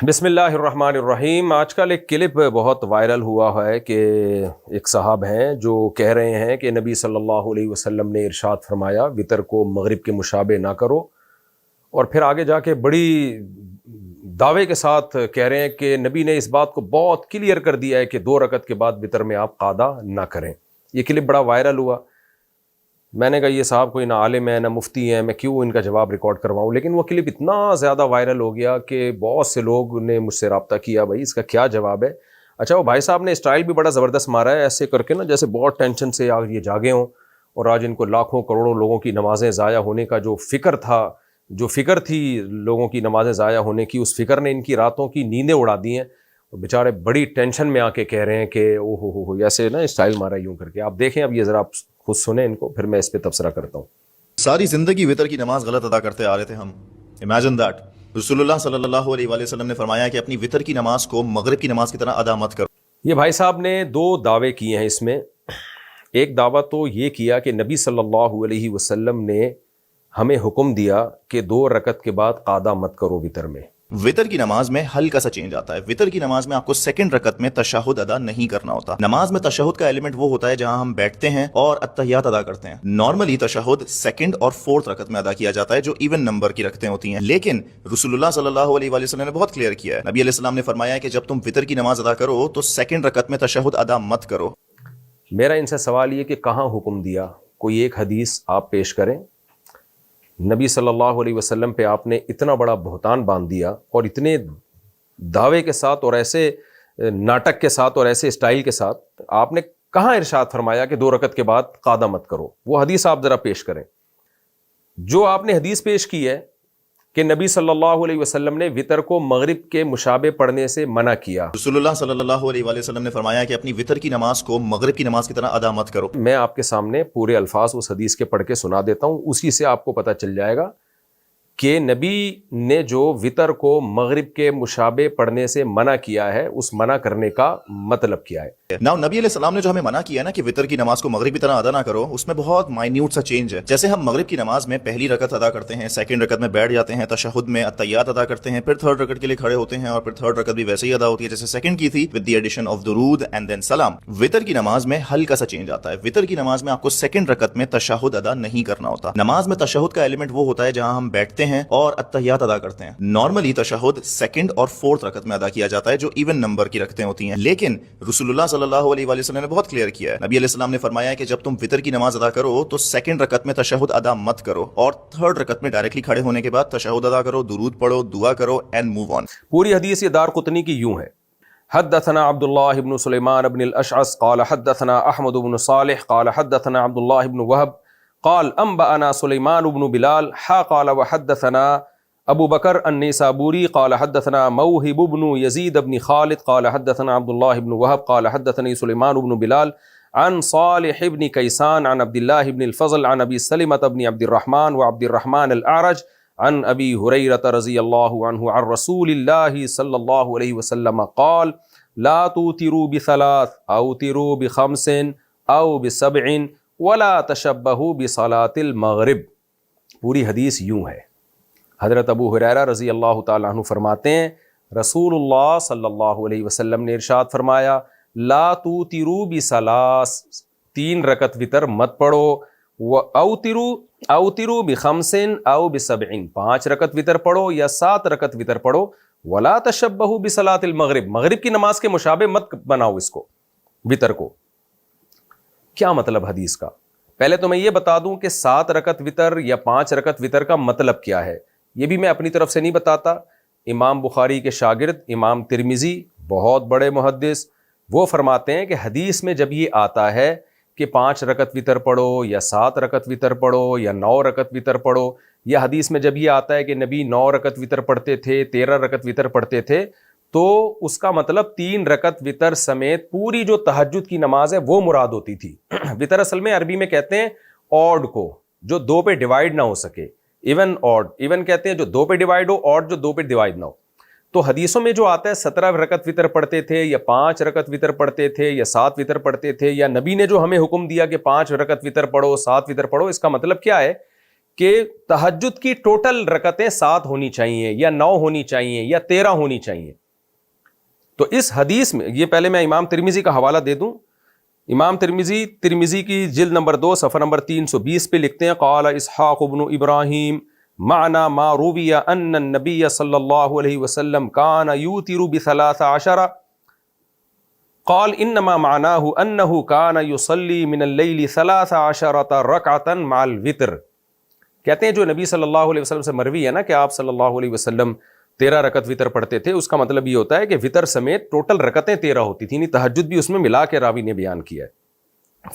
بسم اللہ الرحمن الرحیم۔ آج کل ایک کلپ بہت وائرل ہوا ہے کہ ایک صاحب ہیں جو کہہ رہے ہیں کہ نبی صلی اللہ علیہ وسلم نے ارشاد فرمایا وطر کو مغرب کے مشابہ نہ کرو، اور پھر آگے جا کے بڑی دعوے کے ساتھ کہہ رہے ہیں کہ نبی نے اس بات کو بہت کلیئر کر دیا ہے کہ 2 رکعت کے بعد وطر میں آپ قعدہ نہ کریں۔ یہ کلپ بڑا وائرل ہوا۔ میں نے کہا یہ صاحب کوئی نہ عالم ہے نہ مفتی ہیں، میں کیوں ان کا جواب ریکارڈ کرواؤں، لیکن وہ کلپ اتنا زیادہ وائرل ہو گیا کہ بہت سے لوگ نے مجھ سے رابطہ کیا، بھائی اس کا کیا جواب ہے۔ اچھا، وہ بھائی صاحب نے اسٹائل بھی بڑا زبردست مارا ہے، ایسے کر کے نا جیسے بہت ٹینشن سے آج یہ جاگے ہوں، اور آج ان کو لاکھوں کروڑوں لوگوں کی نمازیں ضائع ہونے کا جو فکر تھی لوگوں کی نمازیں ضائع ہونے کی، اس فکر نے ان کی راتوں کی نیندیں اڑا دی ہیں، اور بیچارے بڑی ٹینشن میں آ کے کہہ رہے ہیں کہ او ہو ایسے نا اسٹائل مارا یوں کر کے۔ آپ دیکھیں اب یہ ذرا آپ خود سنیں ان کو، پھر میں اس پہ تبصرہ کرتا ہوں۔ ساری زندگی وطر کی نماز غلط ادا کرتے آ رہے تھے ہم۔ امیجن دیٹ رسول اللہ صلی اللہ علیہ وآلہ وسلم نے فرمایا کہ اپنی وطر کی نماز کو مغرب کی نماز کی طرح ادا مت کرو۔ یہ بھائی صاحب نے 2 دعوے کیے ہیں اس میں۔ ایک دعویٰ تو یہ کیا کہ نبی صلی اللہ علیہ وسلم نے ہمیں حکم دیا کہ 2 رکعت کے بعد قعدہ مت کرو وطر میں۔ وطر کی نماز میں ہلکا سا چینج آتا ہے۔ وطر کی نماز میں آپ کو سیکنڈ رکعت میں تشہد ادا نہیں کرنا ہوتا۔ نماز میں تشہد کا ایلیمنٹ وہ ہوتا ہے جہاں ہم بیٹھتے ہیں اور التحیات ادا کرتے ہیں۔ نارملی تشہد سیکنڈ اور 4تھ رکعت میں ادا کیا جاتا ہے جو ایون نمبر کی رکعتیں ہوتی ہیں، لیکن رسول اللہ صلی اللہ علیہ وآلہ وسلم نے بہت کلیئر کیا ہے۔ نبی علیہ السلام نے فرمایا کہ جب تم وطر کی نماز ادا کرو تو سیکنڈ رکعت میں تشہد ادا مت کرو۔ میرا ان سے سوال یہ کہ کہاں حکم دیا؟ کوئی ایک حدیث آپ پیش کریں۔ نبی صلی اللہ علیہ وسلم پہ آپ نے اتنا بڑا بہتان باندھ دیا، اور اتنے دعوے کے ساتھ اور ایسے ناٹک کے ساتھ اور ایسے اسٹائل کے ساتھ آپ نے کہاں ارشاد فرمایا کہ 2 رکعت کے بعد قعدہ مت کرو؟ وہ حدیث آپ ذرا پیش کریں۔ جو آپ نے حدیث پیش کی ہے کہ نبی صلی اللہ علیہ وسلم نے وطر کو مغرب کے مشابہ پڑھنے سے منع کیا، رسول اللہ صلی اللہ علیہ وآلہ وسلم نے فرمایا کہ اپنی وطر کی نماز کو مغرب کی نماز کی طرح ادا مت کرو۔ میں آپ کے سامنے پورے الفاظ اس حدیث کے پڑھ کے سنا دیتا ہوں، اسی سے آپ کو پتہ چل جائے گا کہ نبی نے جو وطر کو مغرب کے مشابہ پڑھنے سے منع کیا ہے، اس منع کرنے کا مطلب کیا ہے۔ نبی علیہ السلام نے جو ہمیں منع کیا نا کہ وطر کی نماز کو مغرب کی طرح ادا نہ کرو، اس میں بہت مائنیوٹ سا چینج ہے۔ جیسے ہم مغرب کی نماز میں پہلی رکعت ادا کرتے ہیں، سیکنڈ رکعت میں بیٹھ جاتے ہیں، تشہد میں التحیات ادا کرتے ہیں، پھر 3rd رکعت کے لیے کھڑے ہوتے ہیں، اور پھر 3rd رکعت بھی ویسے ہی ادا ہوتی ہے جیسے سیکنڈ کی تھی، with the addition of درود and then سلام۔ وطر کی نماز میں ہلکا سا چینج آتا ہے۔ وطر کی نماز میں آپ کو سیکنڈ رکعت میں تشہد ادا نہیں کرنا ہوتا۔ نماز میں تشہد کا ایلیمنٹ وہ ہوتا ہے جہاں ہم بیٹھتے ہیں اور التحیات ادا کرتے ہیں۔ نارملی تشہد سیکنڈ اور 4تھ رکعت میں ادا کیا جاتا ہے جو ایون نمبر کی رکعتیں ہوتی ہیں، لیکن رسول اللہ صلی اللہ علیہ وآلہ وسلم نے بہت کلیئر کیا ہے۔ نبی علیہ السلام نے فرمایا کہ جب تم وطر کی نماز ادا کرو تو سیکنڈ رکعت میں تشہد ادا مت کرو، اور 3rd رکعت میں ڈائریکٹلی کھڑے ہونے کے بعد تشہد ادا کرو، درود پڑھو، دعا کرو اینڈ موو آن۔ پوری حدیث یہ دارقطنی کی یوں ہے: حدثنا عبد الله بن سليمان بن الاشعث قال حدثنا احمد بن صالح قال حدثنا عبد الله بن وهب قال انبأنا سليمان بن بلال قال وحدثنا ابو بکر النیسابوری قال حدثنا موهب بن یزید بن خالد قال حدثنا عبد الله بن وهب قال حدثني سليمان بن بلال عن صالح بن كيسان عن عبد الله بن الفضل عن ابي سلمة بن عبد الرحمن وعبد الرحمن الاعرج عن ابي هريرة رضي الله عنه عن رسول الله صلى الله عليه وسلم قال لا توتروا بثلاث اوتروا بخمس او بسبع ولا تشبهوا بصلاة المغرب۔ پوری حدیث یوں ہے۔ حضرت ابو ہریرہ رضی اللہ تعالیٰ عنہ فرماتے ہیں رسول اللہ صلی اللہ علیہ وسلم نے ارشاد فرمایا لا توتروا بثلاث، 3 رکعت وطر مت پڑھو، اوتروا بخمس او بسبع، 5 رکعت وطر پڑھو یا 7 رکعت وطر پڑھو، ولا تشبہوا بصلاۃ المغرب، مغرب کی نماز کے مشابہ مت بناؤ اس کو، وطر کو۔ کیا مطلب حدیث کا؟ پہلے تو میں یہ بتا دوں کہ 7 رکعت وطر یا 5 رکعت وطر کا مطلب کیا ہے، یہ بھی میں اپنی طرف سے نہیں بتاتا۔ امام بخاری کے شاگرد امام ترمذی، بہت بڑے محدث، وہ فرماتے ہیں کہ حدیث میں جب یہ آتا ہے کہ 5 رکعت وطر پڑھو یا 7 رکعت وطر پڑھو یا 9 رکعت وطر پڑھو، یا حدیث میں جب یہ آتا ہے کہ نبی 9 رکعت وطر پڑھتے تھے، 13 رکعت وطر پڑھتے تھے، تو اس کا مطلب 3 رکعت وطر سمیت پوری جو تہجد کی نماز ہے وہ مراد ہوتی تھی۔ وطر اصل میں عربی میں کہتے ہیں آڈ کو، جو 2 پہ ڈیوائیڈ نہ ہو سکے، ایون آڈ، ایون کہتے ہیں جو 2 پہ ڈیوائیڈ ہو، آڈ جو 2 پہ ڈیوائیڈ نہ ہو۔ تو حدیثوں میں جو آتا ہے 17 رکعت وطر پڑھتے تھے یا 5 رکعت وطر پڑھتے تھے یا 7 وطر پڑھتے تھے، یا نبی نے جو ہمیں حکم دیا کہ 5 رکعت وطر پڑھو 7 وطر پڑھو، اس کا مطلب کیا ہے کہ تہجد کی ٹوٹل رکعتیں 7 ہونی چاہیے یا 9 ہونی چاہیے یا 13 ہونی چاہیے. تو اس حدیث میں یہ پہلے میں امام ترمذی کا حوالہ دے دوں. امام ترمذی کی جلد نمبر 2 صفحہ نمبر 320 پہ لکھتے ہیں قال اسحاق بن ابراہیم معنی ما روی ان النبی صلی اللہ علیہ وسلم کان یوتر ب13 قال انما معناه انه كان يصلي من الليل 13 ركعة مع الوتر. کہتے ہیں جو نبی صلی اللہ علیہ وسلم سے مروی ہے نا کہ آپ صلی اللہ علیہ وسلم 13 رکعت وطر پڑھتے تھے, اس کا مطلب یہ ہوتا ہے کہ وطر سمیت ٹوٹل رکعتیں 13 ہوتی تھیں, یعنی تہجد بھی اس میں ملا کے راوی نے بیان کیا ہے.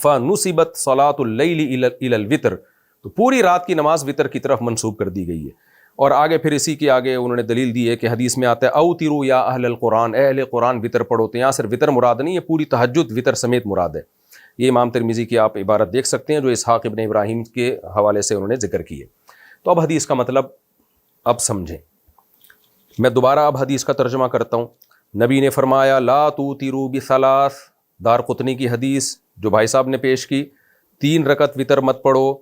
فنصبت صلاة الليل الى الوتر, تو پوری رات کی نماز وطر کی طرف منسوب کر دی گئی ہے. اور آگے پھر اسی کے آگے انہوں نے دلیل دی ہے کہ حدیث میں آتا ہے اوتروا یا اہل القرآن, اہل قرآن وطر پڑھو. تو یہاں صرف وطر مراد نہیں ہے, پوری تہجد وطر سمیت مراد ہے. یہ امام ترمذی کی آپ عبارت دیکھ سکتے ہیں جو اسحاق ابن ابراہیم کے حوالے سے انہوں نے ذکر کی ہے. تو اب حدیث کا مطلب اب سمجھیں. میں دوبارہ اب حدیث کا ترجمہ کرتا ہوں. نبی نے فرمایا لا توتروا بثلاث, دارقطنی کی حدیث جو بھائی صاحب نے پیش کی, 3 رکعت وطر مت پڑھو.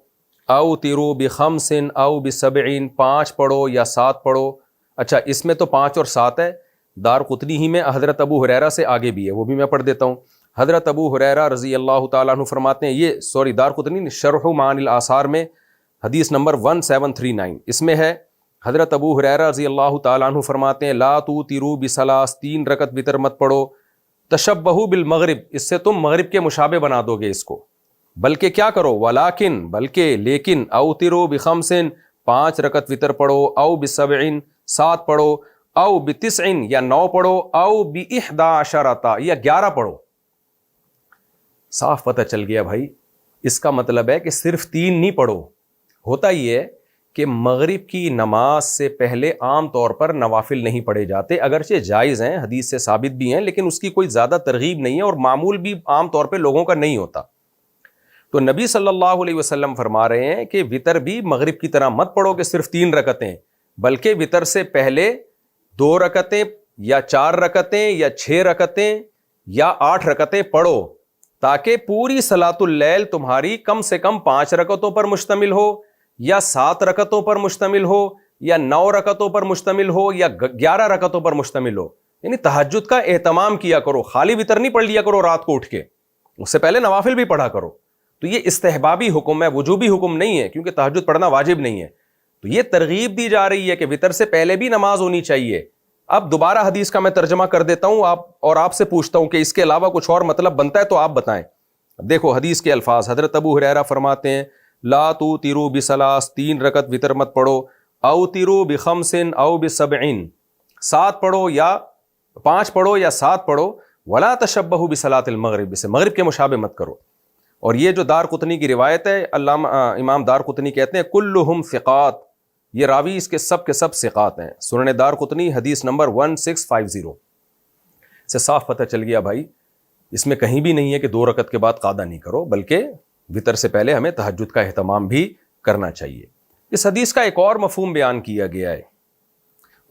او تیرو بخمس او بسبع, 5 پڑھو یا 7 پڑھو. اچھا اس میں تو 5 اور 7 ہے, دارقطنی ہی میں حضرت ابو ہریرہ سے آگے بھی ہے, وہ بھی میں پڑھ دیتا ہوں. حضرت ابو ہریرہ رضی اللہ تعالیٰ عنہ فرماتے ہیں, یہ دارقطنی شرح معانی الآثار میں حدیث نمبر 1739 اس میں ہے. حضرت ابو ہریرہ رضی اللہ تعالیٰ عنہ فرماتے ہیں لا توتروا بثلاث, 3 رکعت وطر مت پڑھو. تشبہوا بالمغرب, اس سے تم مغرب کے مشابہ بنا دو گے اس کو. بلکہ کیا کرو ولیکن, بلکہ لیکن اوتروا بخمس, 5 رکعت وطر پڑھو. او بسبع, 7 پڑھو. او بتسع, یا 9 پڑھو. او ب11 یا 11 پڑھو. صاف پتہ چل گیا بھائی, اس کا مطلب ہے کہ صرف 3 نہیں پڑھو. ہوتا یہ ہے کہ مغرب کی نماز سے پہلے عام طور پر نوافل نہیں پڑھے جاتے, اگرچہ جائز ہیں, حدیث سے ثابت بھی ہیں, لیکن اس کی کوئی زیادہ ترغیب نہیں ہے اور معمول بھی عام طور پہ لوگوں کا نہیں ہوتا. تو نبی صلی اللہ علیہ وسلم فرما رہے ہیں کہ وطر بھی مغرب کی طرح مت پڑھو کہ صرف 3 رکعتیں, بلکہ وطر سے پہلے 2 رکعتیں یا 4 رکعتیں یا 6 رکعتیں یا 8 رکعتیں پڑھو, تاکہ پوری صلاۃ اللیل تمہاری کم سے کم 5 رکعتوں پر مشتمل ہو یا 7 رکعتوں پر مشتمل ہو یا 9 رکعتوں پر مشتمل ہو یا 11 رکعتوں پر مشتمل ہو. یعنی تہجد کا اہتمام کیا کرو, خالی وطر نہیں پڑھ لیا کرو رات کو اٹھ کے, اس سے پہلے نوافل بھی پڑھا کرو. تو یہ استحبابی حکم ہے, وجوبی حکم نہیں ہے, کیونکہ تہجد پڑھنا واجب نہیں ہے. تو یہ ترغیب دی جا رہی ہے کہ وطر سے پہلے بھی نماز ہونی چاہیے. اب دوبارہ حدیث کا میں ترجمہ کر دیتا ہوں آپ سے پوچھتا ہوں کہ اس کے علاوہ کچھ اور مطلب بنتا ہے تو آپ بتائیں. دیکھو حدیث کے الفاظ, حضرت ابو ہریرہ فرماتے ہیں لا توتروا بثلاث, 3 رکعت وطر مت پڑھو. او تروا بخمس او بسبع, 7 پڑھو یا 5 پڑھو یا 7 پڑھو. ولا تشبہوا بصلاۃ المغرب, اسے مغرب کے مشابہ مت کرو. اور یہ جو دارقطنی کی روایت ہے, علامہ امام دارقطنی کہتے ہیں کلہم ثقات, یہ راوی اس کے سب ثقات ہیں. سنن دارقطنی حدیث نمبر 1650 سے صاف پتہ چل گیا بھائی, اس میں کہیں بھی نہیں ہے کہ 2 رکعت کے بعد قعدہ نہیں کرو, بلکہ وطر سے پہلے ہمیں تہجد کا اہتمام بھی کرنا چاہیے. اس حدیث کا ایک اور مفہوم بیان کیا گیا ہے.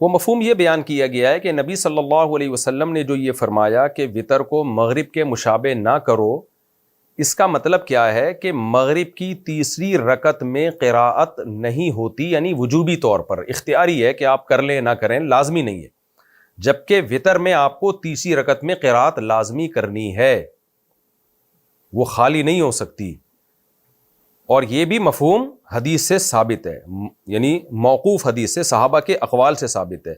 وہ مفہوم یہ بیان کیا گیا ہے کہ نبی صلی اللہ علیہ وسلم نے جو یہ فرمایا کہ وطر کو مغرب کے مشابہ نہ کرو, اس کا مطلب کیا ہے کہ مغرب کی تیسری رکعت میں قراءت نہیں ہوتی, یعنی وجوبی طور پر, اختیاری ہے کہ آپ کر لیں نہ کریں, لازمی نہیں ہے. جبکہ وطر میں آپ کو تیسری رکعت میں قراءت لازمی کرنی ہے, وہ خالی نہیں ہو سکتی. اور یہ بھی مفہوم حدیث سے ثابت ہے, یعنی موقوف حدیث سے, صحابہ کے اقوال سے ثابت ہے.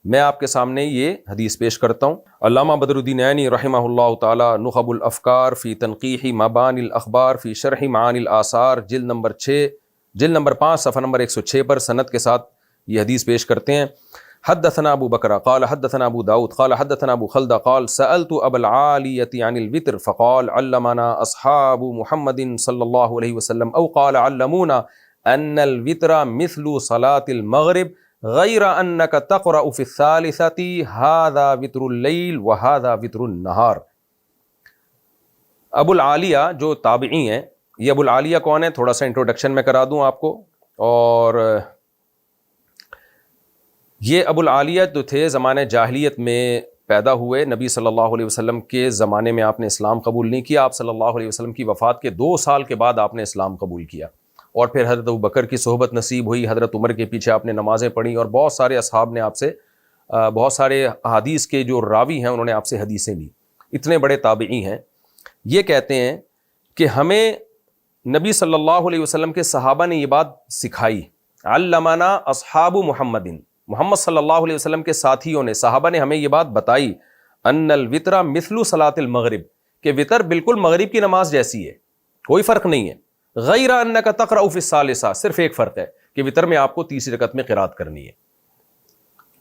میں آپ کے سامنے یہ حدیث پیش کرتا ہوں. علامہ بدر الدین عینی رحمہ اللہ تعالی نخب الافکار فی تنقیح مبانی الاخبار فی شرح معانی الآثار جلد نمبر 5 صفحہ نمبر 106 پر سند کے ساتھ یہ حدیث پیش کرتے ہیں. حدثنا ابو بکر قال حدثنا ابو داود قال حدثنا ابو خلدہ قال سألت ابا العالیۃ عن الوتر فقال علمنا اصحاب محمد صلی اللہ علیہ وسلم او قال علمونا ان الوتر مثل صلاة المغرب غیر انک تقرأ فی الثالثۃ ھذا وتر اللیل وھذا وتر النہار. ابو العالیہ جو تابعی ہیں, یہ ابو العالیہ کون ہے تھوڑا سا انٹروڈکشن میں کرا دوں آپ کو. اور یہ ابو العالیہ جو تھے زمانے جاہلیت میں پیدا ہوئے. نبی صلی اللہ علیہ وسلم کے زمانے میں آپ نے اسلام قبول نہیں کیا, آپ صلی اللہ علیہ وسلم کی وفات کے 2 سال کے بعد آپ نے اسلام قبول کیا. اور پھر حضرت ابو بکر کی صحبت نصیب ہوئی, حضرت عمر کے پیچھے آپ نے نمازیں پڑھی, اور بہت سارے اصحاب نے آپ سے, بہت سارے حدیث کے جو راوی ہیں انہوں نے آپ سے حدیثیں لی, اتنے بڑے تابعی ہیں. یہ کہتے ہیں کہ ہمیں نبی صلی اللہ علیہ وسلم کے صحابہ نے یہ بات سکھائی, علمنا اصحاب محمد, محمد صلی اللہ علیہ وسلم کے ساتھیوں نے, صحابہ نے ہمیں یہ بات بتائی, ان الوتر مثل صلاۃ المغرب, کہ وتر بالکل مغرب کی نماز جیسی ہے, کوئی فرق نہیں ہے. غیر انک تقرأ فی الثالثہ, صرف ایک فرق ہے کہ وتر میں آپ کو تیسری رکعت میں قرات کرنی ہے.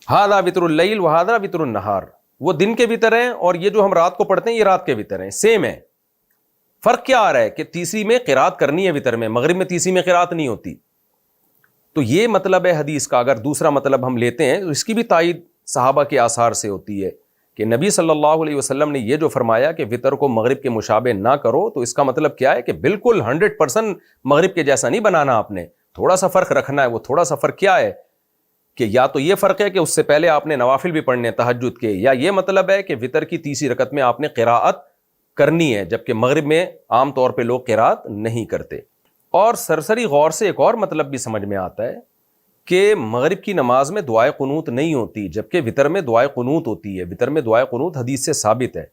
ھذا وتر اللیل وھذا وتر النہار, وہ دن کے وتر ہیں اور یہ جو ہم رات کو پڑھتے ہیں یہ رات کے وتر ہیں, سیم ہے. فرق کیا آ رہا ہے کہ تیسری میں قرات کرنی ہے وتر میں, مغرب میں تیسری میں قرات نہیں ہوتی. تو یہ مطلب ہے حدیث کا. اگر دوسرا مطلب ہم لیتے ہیں تو اس کی بھی تائید صحابہ کے آثار سے ہوتی ہے کہ نبی صلی اللہ علیہ وسلم نے یہ جو فرمایا کہ وتر کو مغرب کے مشابہ نہ کرو, تو اس کا مطلب کیا ہے کہ بالکل 100% مغرب کے جیسا نہیں بنانا آپ نے, تھوڑا سا فرق رکھنا ہے. وہ تھوڑا سا فرق کیا ہے کہ یا تو یہ فرق ہے کہ اس سے پہلے آپ نے نوافل بھی پڑھنے تہجد کے, یا یہ مطلب ہے کہ وتر کی تیسری رکعت میں آپ نے قراءت کرنی ہے, جبکہ مغرب میں عام طور پہ لوگ قراءت نہیں کرتے. اور سرسری غور سے ایک اور مطلب بھی سمجھ میں آتا ہے کہ مغرب کی نماز میں دعائے قنوت نہیں ہوتی, جبکہ وتر میں دعائے قنوت ہوتی ہے. وتر میں دعائے قنوت حدیث سے ثابت ہے.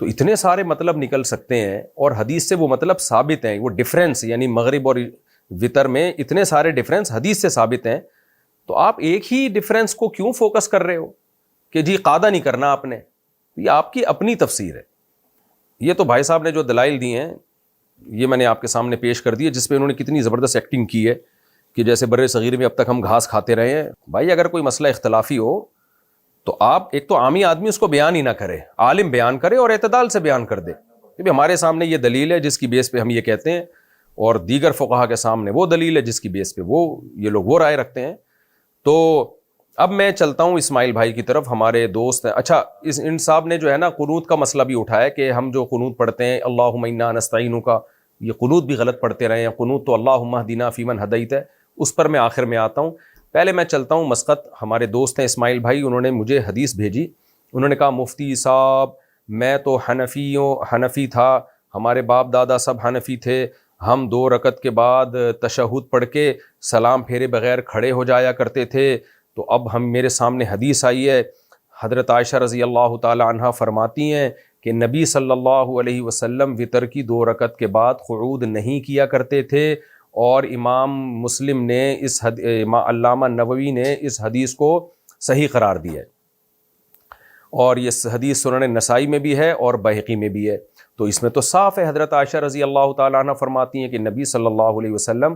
تو اتنے سارے مطلب نکل سکتے ہیں, اور حدیث سے وہ مطلب ثابت ہیں. وہ ڈفرینس یعنی مغرب اور وتر میں اتنے سارے ڈفرینس حدیث سے ثابت ہیں, تو آپ ایک ہی ڈفرینس کو کیوں فوکس کر رہے ہو کہ جی قاعدہ نہیں کرنا آپ نے؟ یہ آپ کی اپنی تفسیر ہے. یہ تو بھائی صاحب نے جو دلائل دی ہیں یہ میں نے آپ کے سامنے پیش کر دی ہے, جس پہ انہوں نے کتنی زبردست ایکٹنگ کی ہے کہ جیسے برِ صغیر میں اب تک ہم گھاس کھاتے رہے ہیں. بھائی اگر کوئی مسئلہ اختلافی ہو تو آپ ایک تو عامی آدمی اس کو بیان ہی نہ کرے, عالم بیان کرے اور اعتدال سے بیان کر دے کہ ہمارے سامنے یہ دلیل ہے جس کی بیس پہ ہم یہ کہتے ہیں, اور دیگر فقہا کے سامنے وہ دلیل ہے جس کی بیس پہ وہ یہ لوگ وہ رائے رکھتے ہیں. تو اب میں چلتا ہوں اسماعیل بھائی کی طرف, ہمارے دوست ہیں. اچھا, ان صاحب نے جو ہے نا قنوت کا مسئلہ بھی اٹھایا کہ ہم جو قنوت پڑھتے ہیں اللہم انا نستعینک کا, یہ قنوت بھی غلط پڑھتے رہے ہیں. قنوت تو اللہم اہدنا فیمن ہدیت ہے, اس پر میں آخر میں آتا ہوں. پہلے میں چلتا ہوں مسقط, ہمارے دوست ہیں اسماعیل بھائی, انہوں نے مجھے حدیث بھیجی. انہوں نے کہا مفتی صاحب میں تو حنفی تھا, ہمارے باپ دادا سب حنفی تھے, ہم 2 رکعت کے بعد تشہد پڑھ کے سلام پھیرے بغیر کھڑے ہو جایا کرتے تھے. تو اب میرے سامنے حدیث آئی ہے, حضرت عائشہ رضی اللہ تعالی عنہا فرماتی ہیں کہ نبی صلی اللہ علیہ وسلم وتر کی 2 رکعت کے بعد قعود نہیں کیا کرتے تھے, اور امام مسلم نے علامہ نووی نے اس حدیث کو صحیح قرار دیا ہے, اور یہ حدیث سنن نسائی میں بھی ہے اور بہقی میں بھی ہے. تو اس میں تو صاف ہے, حضرت عائشہ رضی اللہ تعالیٰ عنہ فرماتی ہیں کہ نبی صلی اللہ علیہ وسلم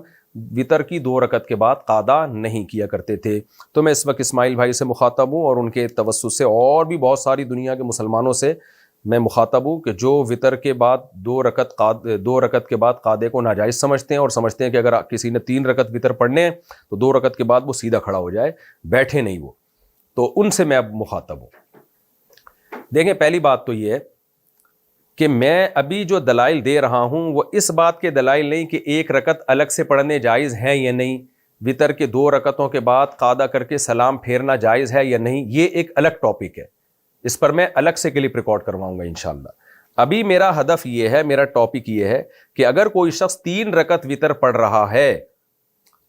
وتر کی 2 رکعت کے بعد قاعدہ نہیں کیا کرتے تھے. تو میں اس وقت اسماعیل بھائی سے مخاطب ہوں, اور ان کے توسط سے اور بھی بہت ساری دنیا کے مسلمانوں سے میں مخاطب ہوں کہ جو وتر کے بعد 2 رکعت کے بعد قاعدے کو ناجائز سمجھتے ہیں, اور سمجھتے ہیں کہ اگر کسی نے 3 رکعت وتر پڑھنے ہیں تو 2 رکعت کے بعد وہ سیدھا کھڑا ہو جائے, بیٹھے نہیں وہ. تو ان سے میں اب مخاطب ہوں. دیکھیں, پہلی بات تو یہ ہے کہ میں ابھی جو دلائل دے رہا ہوں وہ اس بات کے دلائل نہیں کہ 1 رکعت الگ سے پڑھنے جائز ہیں یا نہیں, وتر کے 2 رکعتوں کے بعد قاعدہ کر کے سلام پھیرنا جائز ہے یا نہیں, یہ ایک الگ ٹاپک ہے, اس پر میں الگ سے کلپ ریکارڈ کرواؤں گا انشاءاللہ. ابھی میرا ہدف یہ ہے, میرا ٹاپک یہ ہے کہ اگر کوئی شخص 3 رکعت وتر پڑھ رہا ہے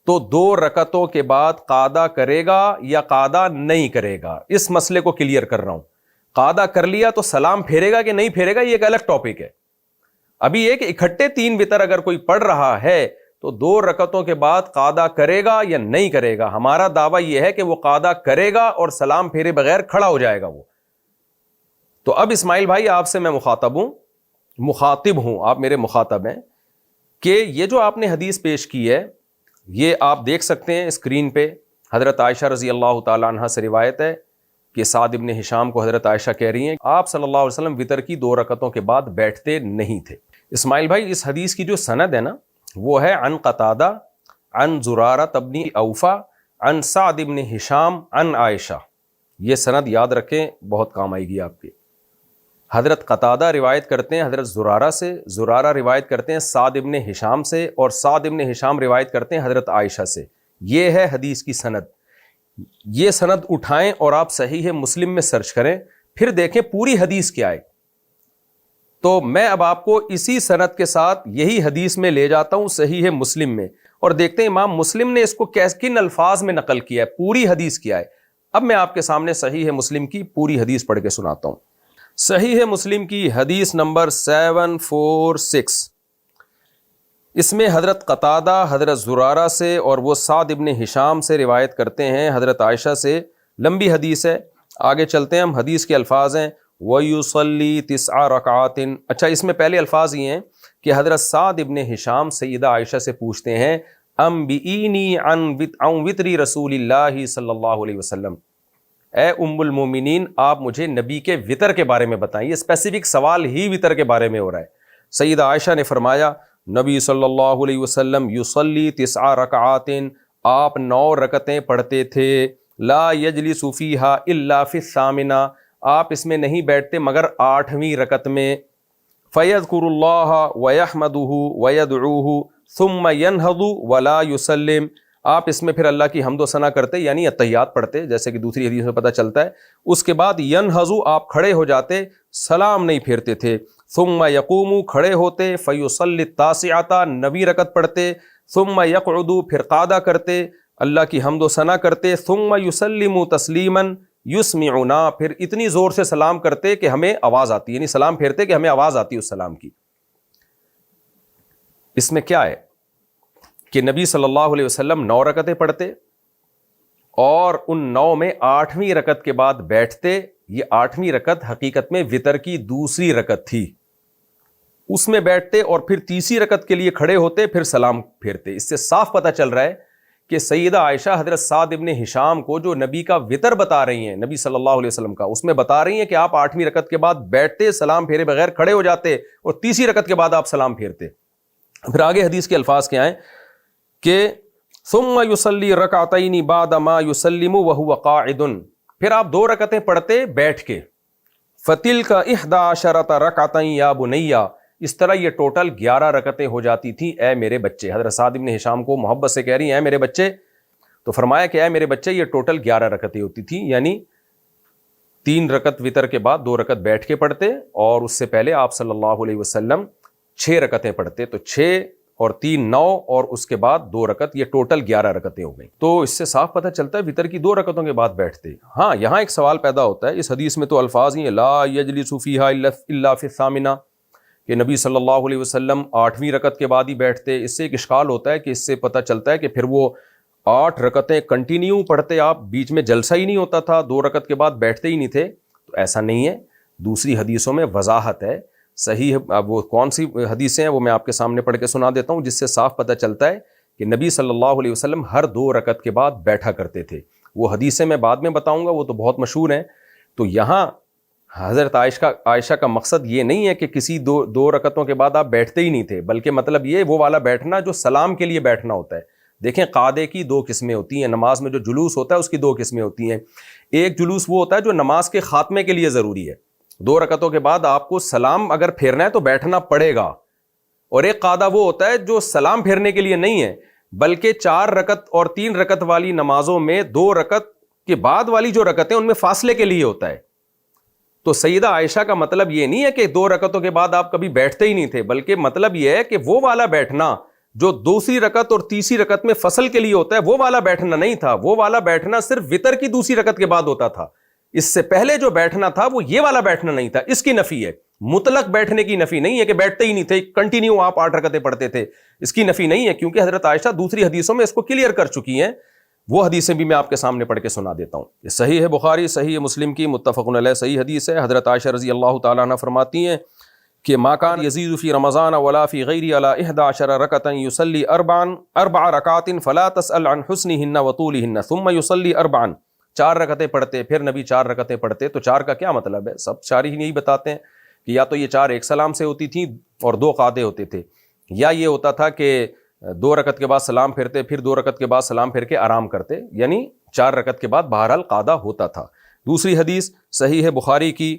تو 2 رکعتوں کے بعد قاعدہ کرے گا یا قاعدہ نہیں کرے گا, اس مسئلے کو کلیئر کر رہا ہوں. قاعدہ کر لیا تو سلام پھیرے گا کہ نہیں پھیرے گا, یہ ایک الگ ٹاپک ہے. ابھی یہ کہ اکٹھے 3 وتر اگر کوئی پڑھ رہا ہے تو 2 رکعتوں کے بعد قاعدہ کرے گا یا نہیں کرے گا. ہمارا دعویٰ یہ ہے کہ وہ قاعدہ کرے گا اور سلام پھیرے بغیر کھڑا ہو جائے گا وہ. تو اب اسماعیل بھائی آپ سے میں مخاطب ہوں, آپ میرے مخاطب ہیں کہ یہ جو آپ نے حدیث پیش کی ہے یہ آپ دیکھ سکتے ہیں اسکرین پہ. حضرت عائشہ رضی اللہ تعالی عنہا سے روایت ہے کہ سعد ابن ہشام کو حضرت عائشہ کہہ رہی ہیں آپ صلی اللہ علیہ وسلم وتر کی 2 رکعتوں کے بعد بیٹھتے نہیں تھے. اسماعیل بھائی, اس حدیث کی جو سند ہے نا وہ ہے عن قتادہ عن زرارہ ابن اوفا عن سعد ابن ہشام عن عائشہ. یہ سند یاد رکھیں, بہت کام آئے گی آپ کے. حضرت قتادہ روایت کرتے ہیں حضرت زرارہ سے, زرارہ روایت کرتے ہیں سعد ابن ہشام سے, اور سعد ابن ہشام روایت کرتے ہیں حضرت عائشہ سے. یہ ہے حدیث کی سند. یہ سند اٹھائیں اور آپ صحیح مسلم میں سرچ کریں, پھر دیکھیں پوری حدیث کیا ہے. تو میں اب آپ کو اسی سند کے ساتھ یہی حدیث میں لے جاتا ہوں صحیح مسلم میں، اور دیکھتے ہیں امام مسلم نے اس کو کن الفاظ میں نقل کیا ہے، پوری حدیث کیا ہے۔ اب میں آپ کے سامنے صحیح مسلم کی پوری حدیث پڑھ کے سناتا ہوں۔ صحیح مسلم کی حدیث نمبر 746، اس میں حضرت قتادہ حضرت زرارہ سے اور وہ سعد ابن ہشام سے روایت کرتے ہیں حضرت عائشہ سے، لمبی حدیث ہے، آگے چلتے ہیں ہم۔ حدیث کے الفاظ ہیں وَيُصَلِّي 9 رکعات۔ اچھا، اس میں پہلے الفاظ یہ ہیں کہ حضرت سعد ابن ہشام سیدہ عائشہ سے پوچھتے ہیں انبئینی عن وطری رسول اللہ صلی اللہ علیہ وسلم، اے ام المومنین آپ مجھے نبی کے وطر کے بارے میں بتائیں۔ یہ اسپیسیفک سوال ہی وطر کے بارے میں ہو رہا ہے۔ سیدہ عائشہ نے فرمایا نبی صلی اللہ علیہ وسلم یصلی 9 رکعات، آپ 9 رکعتیں پڑھتے تھے، لا یجلس فیہا الا فی الثامنہ، آپ اس میں نہیں بیٹھتے مگر 8ویں رکعت میں، فیذکر اللہ ویحمدہ ویدعوہ ثم ینہض ولا یسلم، آپ اس میں پھر اللہ کی حمد و ثنا کرتے یعنی اتحیات پڑھتے، جیسے کہ دوسری حدیث میں پتہ چلتا ہے۔ اس کے بعد ینہض، آپ کھڑے ہو جاتے، سلام نہیں پھیرتے تھے، ثم یقوم، کھڑے ہوتے، فیصلی 9 9ویں رکعت پڑھتے، ثم یقعد، پھر قعدہ کرتے، اللہ کی حمد و ثنا کرتے، ثم یسلم تسلیما یسمعنا، پھر اتنی زور سے سلام کرتے کہ ہمیں آواز آتی، یعنی سلام پھیرتے کہ ہمیں آواز آتی اس سلام کی۔ اس میں کیا ہے کہ نبی صلی اللہ علیہ وسلم 9 رکعتیں پڑھتے اور ان 9 میں 8ویں رکعت کے بعد بیٹھتے۔ یہ 8ویں رکعت حقیقت میں وتر کی دوسری رکعت تھی، اس میں بیٹھتے اور پھر تیسری رکعت کے لیے کھڑے ہوتے، پھر سلام پھیرتے۔ اس سے صاف پتہ چل رہا ہے کہ سیدہ عائشہ حضرت سعد ابن ہشام کو جو نبی کا وطر بتا رہی ہیں، نبی صلی اللہ علیہ وسلم کا، اس میں بتا رہی ہیں کہ آپ 8ویں رکعت کے بعد بیٹھتے، سلام پھیرے بغیر کھڑے ہو جاتے اور تیسری رکعت کے بعد آپ سلام پھیرتے۔ پھر آگے حدیث کے الفاظ کیا ہیں کہ ثم یصلی رکعتین بعد ما یسلم وهو قاعد، پھر آپ 2 رکعتیں پڑھتے بیٹھ کے، فتلک 11 رکعتا یا بنیا، اس طرح یہ ٹوٹل 11 رکعتیں ہو جاتی تھیں اے میرے بچے۔ حضرت سعد ابن ہشام کو محبت سے کہہ رہی ہیں اے میرے بچے، تو فرمایا کہ اے میرے بچے یہ ٹوٹل 11 رکعتیں ہوتی تھیں، یعنی 3 رکعت وطر کے بعد 2 رکعت بیٹھ کے پڑھتے، اور اس سے پہلے آپ صلی اللہ علیہ وسلم 6 رکعتیں پڑھتے، تو 6 اور 3 9 اور اس کے بعد 2 رکعت، یہ ٹوٹل 11 رکعتیں ہو گئیں۔ تو اس سے صاف پتہ چلتا ہے وطر کی 2 رکعتوں کے بعد بیٹھتے۔ ہاں، یہاں ایک سوال پیدا ہوتا ہے، اس حدیث میں تو الفاظ ہی ہیں لا یجلس فیہا الا فی الثامنہ، کہ نبی صلی اللہ علیہ وسلم 8ویں رکعت کے بعد ہی بیٹھتے۔ اس سے ایک اشکال ہوتا ہے کہ اس سے پتہ چلتا ہے کہ پھر وہ 8 رکعتیں کنٹینیو پڑھتے، آپ بیچ میں جلسہ ہی نہیں ہوتا تھا، 2 رکعت کے بعد بیٹھتے ہی نہیں تھے، تو ایسا نہیں ہے۔ دوسری حدیثوں میں وضاحت ہے، صحیح اب وہ کون سی حدیثیں ہیں وہ میں آپ کے سامنے پڑھ کے سنا دیتا ہوں، جس سے صاف پتہ چلتا ہے کہ نبی صلی اللہ علیہ وسلم ہر 2 رکعت کے بعد بیٹھا کرتے تھے۔ وہ حدیثیں میں بعد میں بتاؤں گا، وہ تو بہت مشہور ہیں۔ تو یہاں حضرت عائشہ کا مقصد یہ نہیں ہے کہ کسی 2 رکعتوں کے بعد آپ بیٹھتے ہی نہیں تھے، بلکہ مطلب یہ وہ والا بیٹھنا جو سلام کے لیے بیٹھنا ہوتا ہے۔ دیکھیں، قعدے کی 2 قسمیں ہوتی ہیں، نماز میں جو جلوس ہوتا ہے اس کی 2 قسمیں ہوتی ہیں۔ ایک جلوس وہ ہوتا ہے جو نماز کے خاتمے کے لیے ضروری ہے، 2 رکعتوں کے بعد آپ کو سلام اگر پھیرنا ہے تو بیٹھنا پڑے گا، اور ایک قعدہ وہ ہوتا ہے جو سلام پھیرنے کے لیے نہیں ہے، بلکہ 4 رکعت اور 3 رکعت والی نمازوں میں 2 رکعت کے بعد والی جو رکعتیں ان میں فاصلے کے لیے ہوتا ہے۔ تو سیدہ عائشہ کا مطلب یہ نہیں ہے کہ 2 رکعتوں کے بعد آپ کبھی بیٹھتے ہی نہیں تھے، بلکہ مطلب یہ ہے کہ وہ والا بیٹھنا جو دوسری رکعت اور تیسری رکعت میں فصل کے لیے ہوتا ہے، وہ والا بیٹھنا نہیں تھا، وہ والا بیٹھنا صرف وطر کی دوسری رکعت کے بعد ہوتا تھا۔ اس سے پہلے جو بیٹھنا تھا وہ یہ والا بیٹھنا نہیں تھا، اس کی نفی ہے، مطلق بیٹھنے کی نفی نہیں ہے کہ بیٹھتے ہی نہیں تھے، کنٹینیو آپ 8 رکعتیں پڑھتے تھے، اس کی نفی نہیں ہے، کیونکہ حضرت عائشہ دوسری حدیثوں میں اس کو کلیئر کر چکی ہیں۔ وہ حدیثیں بھی میں آپ کے سامنے پڑھ کے سنا دیتا ہوں۔ یہ صحیح ہے بخاری، صحیح مسلم کی متفق علیہ صحیح حدیث ہے۔ حضرت عائشہ رضی اللہ تعالیٰ عنہ فرماتی ہیں کہ ما کان یزید فی رمضان ولا فی غیری علی 11 رکعتا یصلی 4 رکعات فلا تسأل عن حسنہن وطولہن ثم یصلی 4 رکعتیں پڑھتے، پھر نبی 4 رکعتیں پڑھتے۔ تو 4 کا کیا مطلب ہے؟ سب شارح یہی بتاتے ہیں کہ یا تو یہ 4 ایک سلام سے ہوتی تھیں اور 2 قعدے ہوتے تھے، یا یہ ہوتا تھا کہ 2 رکعت کے بعد سلام پھرتے، پھر 2 رکعت کے بعد سلام پھر کے آرام کرتے، یعنی 4 رکعت کے بعد بہرحال قعدہ ہوتا تھا۔ دوسری حدیث صحیح ہے بخاری کی،